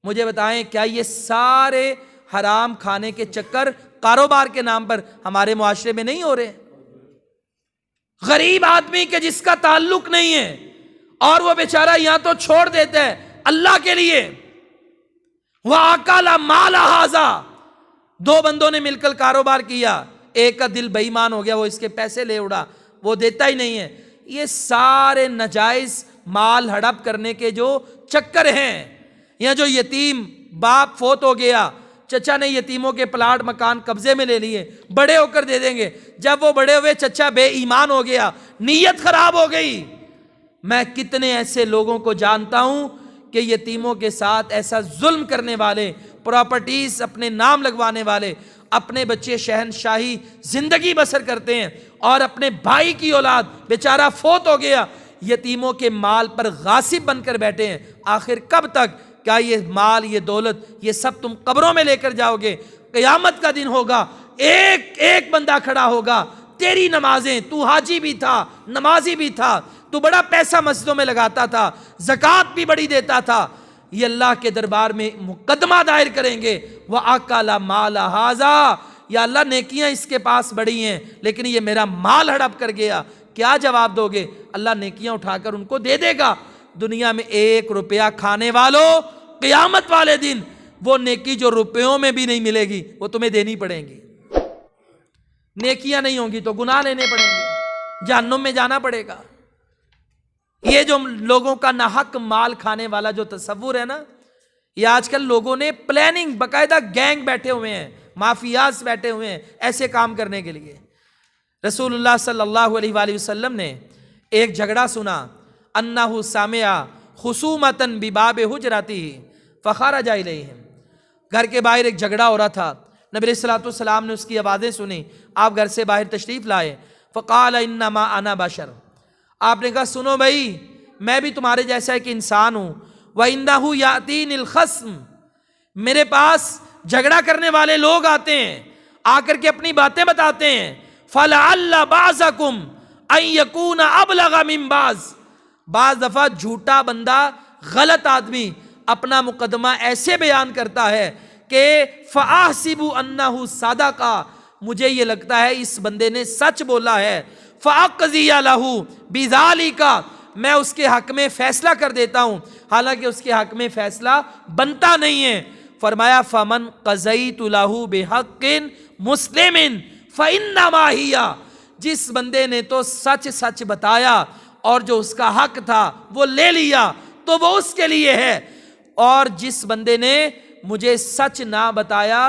[SPEAKER 2] مجھے بتائیں کیا یہ سارے حرام کھانے کے چکر کاروبار کے نام پر ہمارے معاشرے میں نہیں ہو رہے؟ غریب آدمی کے جس کا تعلق نہیں ہے اور وہ بیچارہ یہاں تو چھوڑ دیتا ہے اللہ کے لیے. وَأَكَلَ مَالَ هَذَا, 2 بندوں نے مل کر کاروبار کیا, ایک کا دل بے ایمان ہو گیا, وہ اس کے پیسے لے اڑا, وہ دیتا ہی نہیں ہے. یہ سارے ناجائز مال ہڑپ کرنے کے جو چکر ہیں. یا جو یتیم باپ فوت ہو گیا, چچا نے یتیموں کے پلاٹ مکان قبضے میں لے لیے, بڑے ہو کر دے دیں گے, جب وہ بڑے ہوئے چچا بے ایمان ہو گیا, نیت خراب ہو گئی. میں کتنے ایسے لوگوں کو جانتا ہوں کہ یتیموں کے ساتھ ایسا ظلم کرنے والے, پراپرٹیز اپنے نام لگوانے والے, اپنے بچے شہنشاہی زندگی بسر کرتے ہیں, اور اپنے بھائی کی اولاد بیچارہ فوت ہو گیا, یتیموں کے مال پر غاصب بن کر بیٹھے ہیں. آخر کب تک؟ کیا یہ مال یہ دولت یہ سب تم قبروں میں لے کر جاؤ گے؟ قیامت کا دن ہوگا, ایک ایک بندہ کھڑا ہوگا, تیری نمازیں, تو حاجی بھی تھا, نمازی بھی تھا, تو بڑا پیسہ مسجدوں میں لگاتا تھا, زکوٰۃ بھی بڑی دیتا تھا, یہ اللہ کے دربار میں مقدمہ دائر کریں گے. وَأَكَلَ مَالَ هَذَا, یا اللہ نیکیاں اس کے پاس بڑی ہیں لیکن یہ میرا مال ہڑپ کر گیا. کیا جواب دو گے؟ اللہ نیکیاں اٹھا کر ان کو دے دے گا. دنیا میں 1 روپیہ کھانے والوں, قیامت والے دن وہ نیکی جو روپیوں میں بھی نہیں ملے گی وہ تمہیں دینی پڑیں گی. نیکیاں نہیں ہوں گی تو گناہ لینے پڑیں گے, جہنم میں جانا پڑے گا. یہ جو لوگوں کا ناحق مال کھانے والا جو تصور ہے نا, یہ آج کل لوگوں نے پلاننگ, باقاعدہ گینگ بیٹھے ہوئے ہیں, مافیاز بیٹھے ہوئے ہیں ایسے کام کرنے کے لیے. رسول اللہ صلی اللہ علیہ وآلہ وسلم نے ایک جھگڑا سنا, انہ سامع خصومتن بباب حجرتہ فخرج الیہم, گھر کے باہر ایک جھگڑا ہو رہا تھا, نبی علیہ الصلوۃ والسلام نے اس کی آوازیں سنی, آپ گھر سے باہر تشریف لائے. فقال انما انا بشر, آپ نے کہا سنو بھائی میں بھی تمہارے جیسا ایک انسان ہوں. وَإِنَّهُ يَأْتِينِ الْخَصْمُ, میرے پاس جھگڑا کرنے والے لوگ آتے ہیں, آ کر کے اپنی باتیں بتاتے ہیں. فَلَعَلَّ بَعْضَكُمْ أَن يَكُونَ أَبْلَغَ مِن بَعْضٍ, بعض دفعہ جھوٹا بندہ, غلط آدمی اپنا مقدمہ ایسے بیان کرتا ہے کہ فَأَحْسِبُ أَنَّهُ صَدَقَ, مجھے یہ لگتا ہے اس بندے نے سچ بولا ہے. فَأَقْضِيَ لَهُ بِذَلِكَ, میں اس کے حق میں فیصلہ کر دیتا ہوں حالانکہ اس کے حق میں فیصلہ بنتا نہیں ہے. فرمایا فَمَنْ قَضَيْتُ لَهُ بِحَقٍ مُسْلِمٍ فَإِنَّمَا هِيَ, جس بندے نے تو سچ سچ بتایا اور جو اس کا حق تھا وہ لے لیا تو وہ اس کے لیے ہے, اور جس بندے نے مجھے سچ نہ بتایا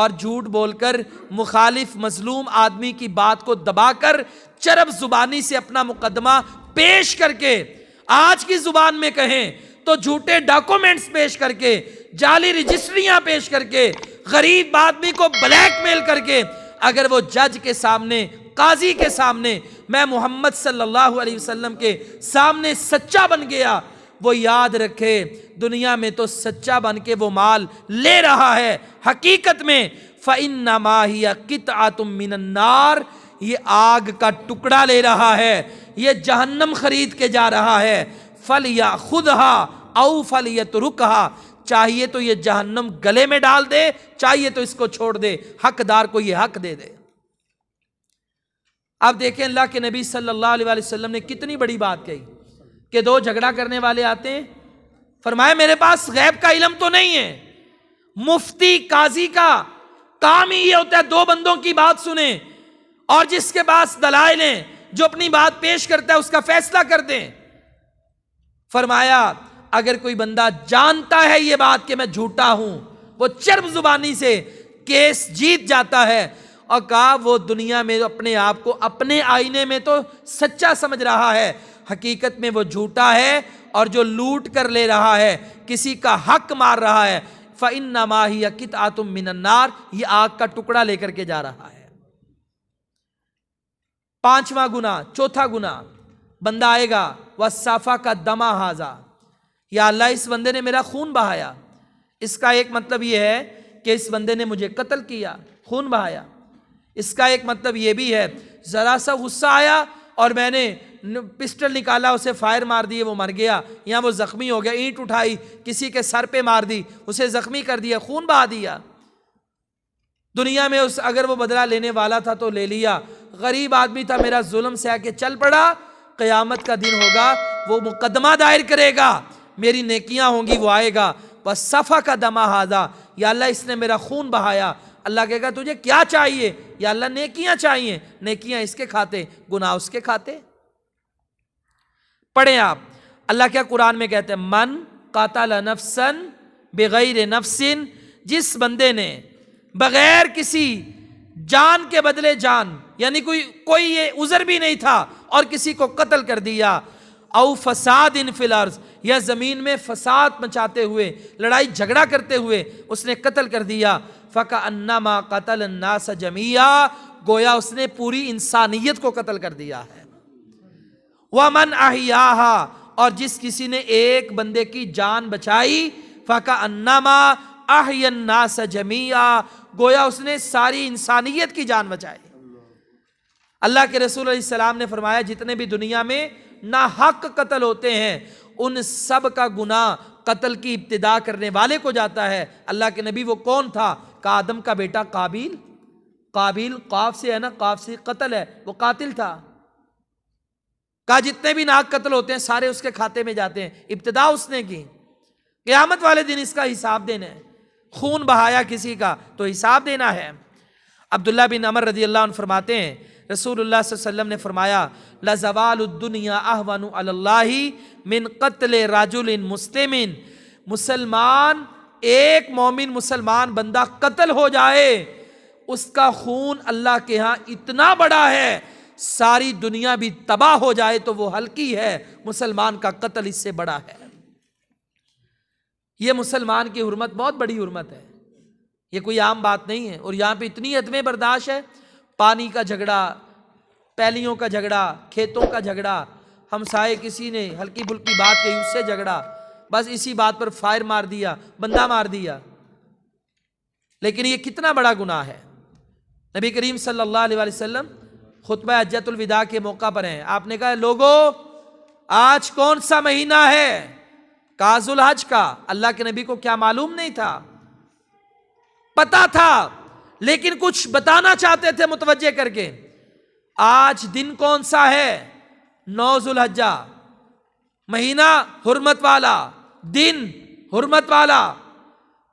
[SPEAKER 2] اور جھوٹ بول کر مخالف مظلوم آدمی کی بات کو دبا کر چرب زبانی سے اپنا مقدمہ پیش کر کے, آج کی زبان میں کہیں تو جھوٹے ڈاکومنٹس پیش کر کے, جعلی رجسٹریاں پیش کر کے, غریب آدمی کو بلیک میل کر کے, اگر وہ جج کے سامنے, قاضی کے سامنے, میں محمد صلی اللہ علیہ وسلم کے سامنے سچا بن گیا, وہ یاد رکھے دنیا میں تو سچا بن کے وہ مال لے رہا ہے, حقیقت میں فَإِنَّمَا هِيَ قِطْعَةٌ مِّنَ النَّارِ, یہ آگ کا ٹکڑا لے رہا ہے، یہ جہنم خرید کے جا رہا ہے، فَلْيَأْخُذْهَا أَوْ فَلْيَتْرُكْهَا، چاہیے تو یہ جہنم گلے میں ڈال دے، چاہیے تو اس کو چھوڑ دے، حقدار کو یہ حق دے دے۔ اب دیکھیں اللہ کے نبی صلی اللہ علیہ وسلم نے کتنی بڑی بات کہی کہ دو جھگڑا کرنے والے آتے ہیں، فرمایا میرے پاس غیب کا علم تو نہیں ہے، مفتی قاضی کا کام ہی یہ ہوتا ہے دو بندوں کی بات سنیں اور جس کے پاس دلائل ہیں جو اپنی بات پیش کرتا ہے اس کا فیصلہ کر دیں۔ فرمایا اگر کوئی بندہ جانتا ہے یہ بات کہ میں جھوٹا ہوں، وہ چرب زبانی سے کیس جیت جاتا ہے، اور کہا وہ دنیا میں اپنے آپ کو اپنے آئینے میں تو سچا سمجھ رہا ہے، حقیقت میں وہ جھوٹا ہے، اور جو لوٹ کر لے رہا ہے، کسی کا حق مار رہا ہے، فَإِنَّمَا هِيَ قِطْعَةٌ مِّنَ النَّارِ، یہ آگ کا ٹکڑا لے کر کے جا رہا ہے۔ پانچواں گناہ، چوتھا گناہ، بندہ آئے گا وَالسَّفَكَ دَمَ هَذَا، یا اللہ اس بندے نے میرا خون بہایا، اس کا ایک مطلب یہ ہے کہ اس بندے نے مجھے قتل کیا، خون بہایا۔ اس کا ایک مطلب یہ بھی ہے ذرا سا غصہ آیا اور میں نے پسٹل نکالا، اسے فائر مار دیے، وہ مر گیا، یا وہ زخمی ہو گیا، اینٹ اٹھائی کسی کے سر پہ مار دی، اسے زخمی کر دیا، خون بہا دیا۔ دنیا میں اگر وہ بدلہ لینے والا تھا تو لے لیا، غریب آدمی تھا میرا ظلم سے آ کے چل پڑا، قیامت کا دن ہوگا وہ مقدمہ دائر کرے گا، میری نیکیاں ہوں گی، وہ آئے گا وَالسَّفَكَ دَمَ هَذَا، یا اللہ اس نے میرا خون بہایا۔ اللہ کہے گا تجھے کیا چاہیے؟ یا اللہ نیکیاں چاہیے، نیکیاں اس کے کھاتے، گناہ اس کے کھاتے۔ پڑھیں آپ، اللہ کیا قرآن میں کہتے ہیں، من قاتل نفسا بغیر نفس، جس بندے نے بغیر کسی جان کے بدلے جان، یعنی کوئی یہ عذر بھی نہیں تھا اور کسی کو قتل کر دیا، او فساد فی الارض، یا زمین میں فساد مچاتے ہوئے، لڑائی جھگڑا کرتے ہوئے اس نے قتل کر دیا، فَكَأَنَّمَا قَتَلَ النَّاسَ جَمِيعًا، گویا اس نے پوری انسانیت کو قتل کر دیا ہے۔ وَمَنْ أَحْيَاهَا، اور جس کسی نے ایک بندے کی جان بچائی، فَكَأَنَّمَا أَحْيَا النَّاسَ جَمِيعًا، گویا اس نے ساری انسانیت کی جان بچائی۔ اللہ کے رسول علیہ السلام نے فرمایا جتنے بھی دنیا میں ناحق قتل ہوتے ہیں ان سب کا گناہ قتل کی ابتدا کرنے والے کو جاتا ہے۔ اللہ کے نبی وہ کون تھا؟ کہ آدم کا بیٹا قابیل، قابیل قاف سے ہے نا، قاف سے قتل ہے، وہ قاتل تھا۔ کہا جتنے بھی ناحق قتل ہوتے ہیں سارے اس کے کھاتے میں جاتے ہیں، ابتدا اس نے کی، قیامت والے دن اس کا حساب دینا ہے، خون بہایا کسی کا تو حساب دینا ہے۔ عبداللہ بن عمر رضی اللہ عنہ فرماتے ہیں رسول اللہ صلی اللہ علیہ وسلم نے فرمایا لَزَوَالُ الدُّنْيَا أَهْوَنُ عَلَى اللَّهِ مِنْ قَتْلِ رَجُلٍ مُسْلِمٍ، مسلمان، ایک مومن مسلمان بندہ قتل ہو جائے، اس کا خون اللہ کے ہاں اتنا بڑا ہے، ساری دنیا بھی تباہ ہو جائے تو وہ ہلکی ہے، مسلمان کا قتل اس سے بڑا ہے۔ یہ مسلمان کی حرمت بہت بڑی حرمت ہے، یہ کوئی عام بات نہیں ہے، اور یہاں پہ اتنی عدم برداشت ہے، پانی کا جھگڑا، پیلیوں کا جھگڑا، کھیتوں کا جھگڑا، ہمسائے کسی نے ہلکی پھلکی بات کہی اس سے جھگڑا، بس اسی بات پر فائر مار دیا، بندہ مار دیا۔ لیکن یہ کتنا بڑا گناہ ہے۔ نبی کریم صلی اللہ علیہ وسلم خطبہ حجۃ الوداع کے موقع پر ہیں، آپ نے کہا لوگو آج کون سا مہینہ ہے؟ کہا ذوالحج کا۔ اللہ کے نبی کو کیا معلوم نہیں تھا؟ پتا تھا لیکن کچھ بتانا چاہتے تھے متوجہ کر کے۔ آج دن کون سا ہے؟ 9 ذوالحجہ، مہینہ حرمت والا، دن حرمت والا۔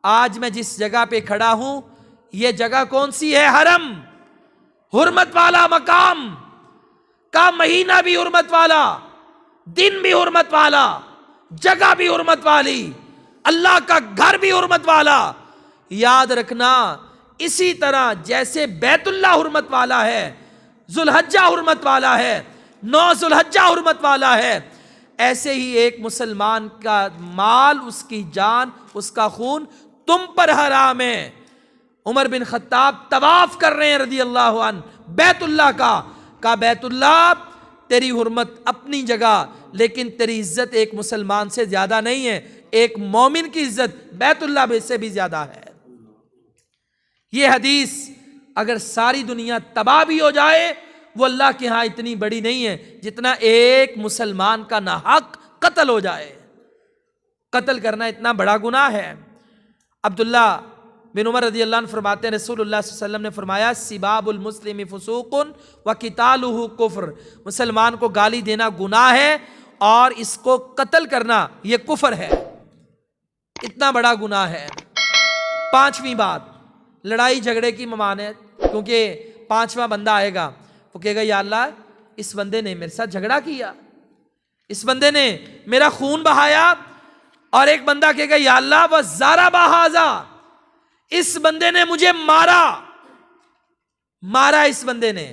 [SPEAKER 2] آج میں جس جگہ پہ کھڑا ہوں یہ جگہ کون سی ہے؟ حرم، حرمت والا مقام کا، مہینہ بھی حرمت والا، دن بھی حرمت والا، جگہ بھی حرمت والی، اللہ کا گھر بھی حرمت والا۔ یاد رکھنا اسی طرح جیسے بیت اللہ حرمت والا ہے، ذوالحجہ حرمت والا ہے، 9 ذوالحجہ حرمت والا ہے، ایسے ہی ایک مسلمان کا مال، اس کی جان، اس کا خون تم پر حرام ہے۔ عمر بن خطاب طواف کر رہے ہیں رضی اللہ عنہ بیت اللہ کا، کہا بیت اللہ تیری حرمت اپنی جگہ لیکن تیری عزت ایک مسلمان سے زیادہ نہیں ہے، ایک مومن کی عزت بیت اللہ سے بھی زیادہ ہے۔ یہ حدیث اگر ساری دنیا تباہ بھی ہو جائے وہ اللہ کے ہاں اتنی بڑی نہیں ہے جتنا ایک مسلمان کا ناحق قتل ہو جائے۔ قتل کرنا اتنا بڑا گناہ ہے۔ عبداللہ بن عمر رضی اللہ عنہ فرماتے ہیں رسول اللہ صلی اللہ علیہ وسلم نے فرمایا سباب المسلم فسوق وقتالہ کفر، مسلمان کو گالی دینا گناہ ہے اور اس کو قتل کرنا یہ کفر ہے، اتنا بڑا گناہ ہے۔ پانچویں بات، لڑائی جھگڑے کی ممانعت، کیونکہ پانچواں بندہ آئے گا وہ کہے گا یا اللہ اس بندے نے میرے ساتھ جھگڑا کیا، اس بندے نے میرا خون بہایا، اور ایک بندہ کہے گا یا اللہ وَزَارَ بَهَذَا، اس بندے نے مجھے مارا اس بندے نے۔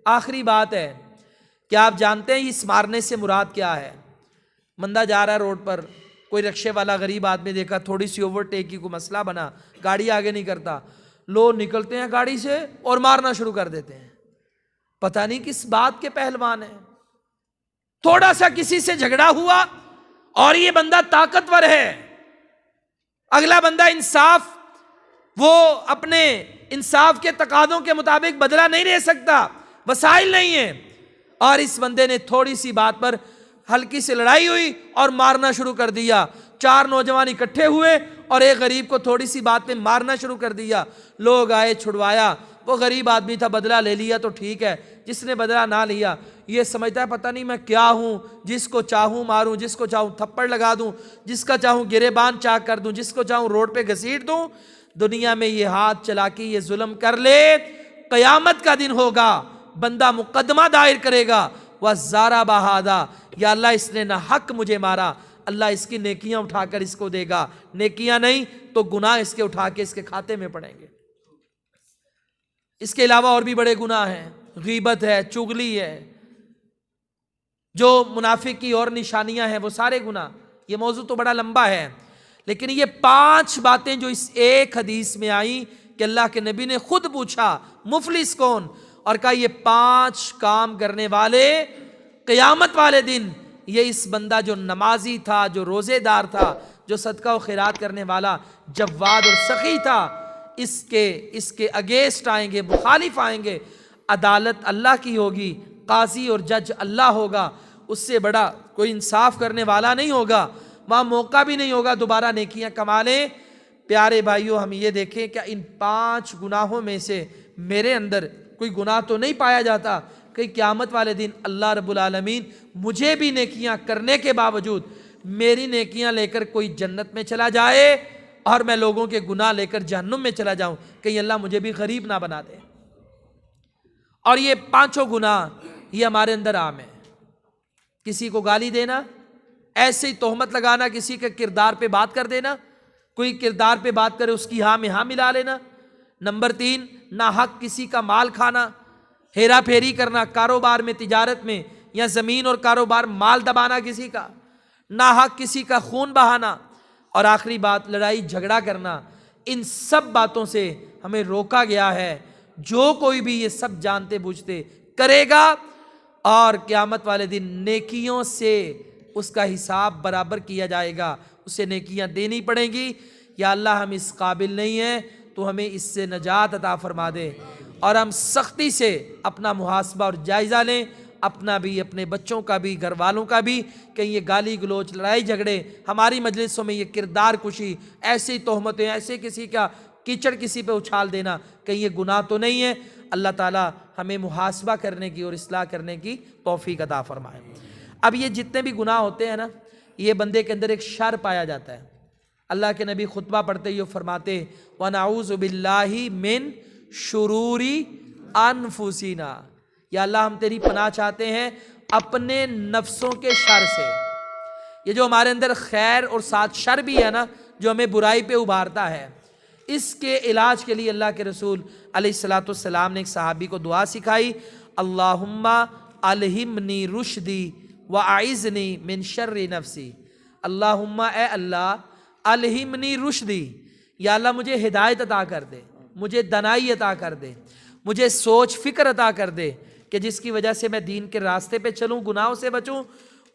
[SPEAKER 2] آخری بات ہے کہ آپ جانتے ہیں اس مارنے سے مراد کیا ہے؟ بندہ جا رہا ہے روڈ پر، کوئی رکشے والا غریب آدمی دیکھا، تھوڑی سی اوور ٹیک کی کوئی مسئلہ بنا، گاڑی آگے نہیں کرتا، لوگ نکلتے ہیں گاڑی سے اور مارنا شروع کر دیتے ہیں، پتہ نہیں کس بات کے پہلوان ہیں۔ تھوڑا سا کسی سے جھگڑا ہوا اور یہ بندہ طاقتور ہے، اگلا بندہ انصاف، وہ اپنے انصاف کے تقاضوں کے مطابق بدلہ نہیں لے سکتا، وسائل نہیں ہیں، اور اس بندے نے تھوڑی سی بات پر ہلکی سی لڑائی ہوئی اور مارنا شروع کر دیا۔ چار نوجوان اکٹھے ہوئے اور ایک غریب کو تھوڑی سی بات پہ مارنا شروع کر دیا، لوگ آئے چھڑوایا، وہ غریب آدمی تھا، بدلہ لے لیا تو ٹھیک ہے، جس نے بدلہ نہ لیا یہ سمجھتا ہے پتہ نہیں میں کیا ہوں، جس کو چاہوں ماروں، جس کو چاہوں تھپڑ لگا دوں، جس کا چاہوں گریبان چاک کر دوں، جس کو چاہوں روڈ پہ گھسیٹ دوں۔ دنیا میں یہ ہاتھ چلا کے یہ ظلم کر لے، قیامت کا دن ہوگا بندہ مقدمہ دائر کرے گا وَزَارَ بَهَذَا، یا اللہ اس نے نہ حق مجھے مارا، اللہ اس کی نیکیاں اٹھا کر اس کو دے گا، نیکیاں نہیں تو گناہ اس کے اٹھا کے اس کے کھاتے میں پڑیں گے۔ اس کے علاوہ اور بھی بڑے گناہ ہیں، غیبت ہے، چغلی ہے، جو منافق کی اور نشانیاں ہیں وہ سارے گناہ۔ یہ موضوع تو بڑا لمبا ہے، لیکن یہ 5 باتیں جو اس ایک حدیث میں آئیں کہ اللہ کے نبی نے خود پوچھا مفلس کون، اور کہا یہ 5 کام کرنے والے قیامت والے دن، یہ اس بندہ جو نمازی تھا، جو روزے دار تھا، جو صدقہ و خیرات کرنے والا، جواد اور سخی تھا، اس کے اگینسٹ آئیں گے، مخالف آئیں گے، عدالت اللہ کی ہوگی، قاضی اور جج اللہ ہوگا، اس سے بڑا کوئی انصاف کرنے والا نہیں ہوگا، وہاں موقع بھی نہیں ہوگا دوبارہ نیکیاں کما لیں۔ پیارے بھائیوں ہم یہ دیکھیں کہ ان 5 گناہوں میں سے میرے اندر کوئی گناہ تو نہیں پایا جاتا کہ قیامت والے دن اللہ رب العالمین مجھے بھی نیکیاں کرنے کے باوجود میری نیکیاں لے کر کوئی جنت میں چلا جائے اور میں لوگوں کے گناہ لے کر جہنم میں چلا جاؤں، کہیں اللہ مجھے بھی غریب نہ بنا دے۔ اور یہ 5 گناہ یہ ہمارے اندر عام ہے، کسی کو گالی دینا، ایسے ہی تہمت لگانا، کسی کے کردار پہ بات کر دینا، کوئی کردار پہ بات کرے اس کی ہاں میں ہاں ملا لینا۔ نمبر 3، ناحق کسی کا مال کھانا، ہیرا پھیری کرنا، کاروبار میں، تجارت میں، یا زمین اور کاروبار مال دبانا کسی کا، ناحق کسی کا خون بہانا، اور آخری بات لڑائی جھگڑا کرنا۔ ان سب باتوں سے ہمیں روکا گیا ہے، جو کوئی بھی یہ سب جانتے بوجھتے کرے گا اور قیامت والے دن نیکیوں سے اس کا حساب برابر کیا جائے گا، اسے نیکیاں دینی پڑیں گی۔ یا اللہ ہم اس قابل نہیں ہیں تو ہمیں اس سے نجات عطا فرما دے، اور ہم سختی سے اپنا محاسبہ اور جائزہ لیں، اپنا بھی، اپنے بچوں کا بھی، گھر والوں کا بھی، کہیں یہ گالی گلوچ، لڑائی جھگڑے، ہماری مجلسوں میں یہ کردار کشی، ایسی تہمتیں، ایسے کسی کا کیچڑ کسی پہ اچھال دینا، کہیں یہ گناہ تو نہیں ہے۔ اللہ تعالیٰ ہمیں محاسبہ کرنے کی اور اصلاح کرنے کی توفیق عطا فرمائے۔ اب یہ جتنے بھی گناہ ہوتے ہیں نا، یہ بندے کے اندر ایک شر پایا جاتا ہے۔ اللہ کے نبی خطبہ پڑھتے ہی فرماتے وَنَعُوذُ بِاللَّهِ مِن شُرُورِ أَنفُسِنَا، یا اللہ ہم تیری پناہ چاہتے ہیں اپنے نفسوں کے شر سے۔ یہ جو ہمارے اندر خیر اور ساتھ شر بھی ہے نا، جو ہمیں برائی پہ ابھارتا ہے، اس کے علاج کے لیے اللہ کے رسول علیہ الصلوۃ والسلام نے ایک صحابی کو دعا سکھائی، اللہم الہمنی رشدی وَأَعِذْنِي مِن شَرِّ نَفْسِي، اللہم اے اللہ الہمنی رشدی، یا اللہ مجھے ہدایت عطا کر دے، مجھے دانائی عطا کر دے، مجھے سوچ فکر عطا کر دے کہ جس کی وجہ سے میں دین کے راستے پہ چلوں، گناہوں سے بچوں۔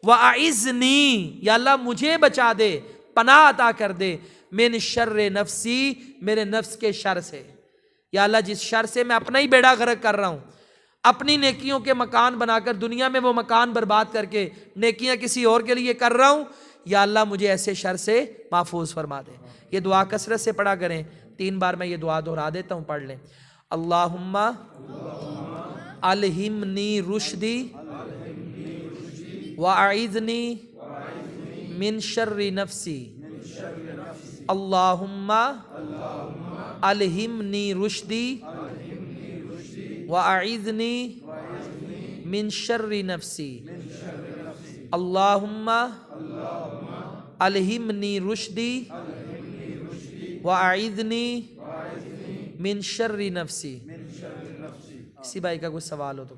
[SPEAKER 2] وَأَعِذْنِي، یا اللہ مجھے بچا دے، پناہ عطا کر دے، من شر نفسی، میرے نفس کے شر سے، یا اللہ جس شر سے میں اپنا ہی بیڑا غرق کر رہا ہوں، اپنی نیکیوں کے مکان بنا کر دنیا میں وہ مکان برباد کر کے نیکیاں کسی اور کے لیے کر رہا ہوں، یا اللہ مجھے ایسے شر سے محفوظ فرما دے۔ یہ دعا کثرت سے پڑھا کریں، 3 بار میں یہ دعا دہرا دیتا ہوں، پڑھ لیں۔ اللہم الہمنی رشدی وَأَعِذْنِي من شر نفسی۔ اللہم الہمنی رشدی وَأَعِذْنِي من شر نفسی۔ اللہم الہمنی رشدی وَأَعِذْنِي من شر نفسی۔ کسی بھائی کا کوئی سوال ہو تو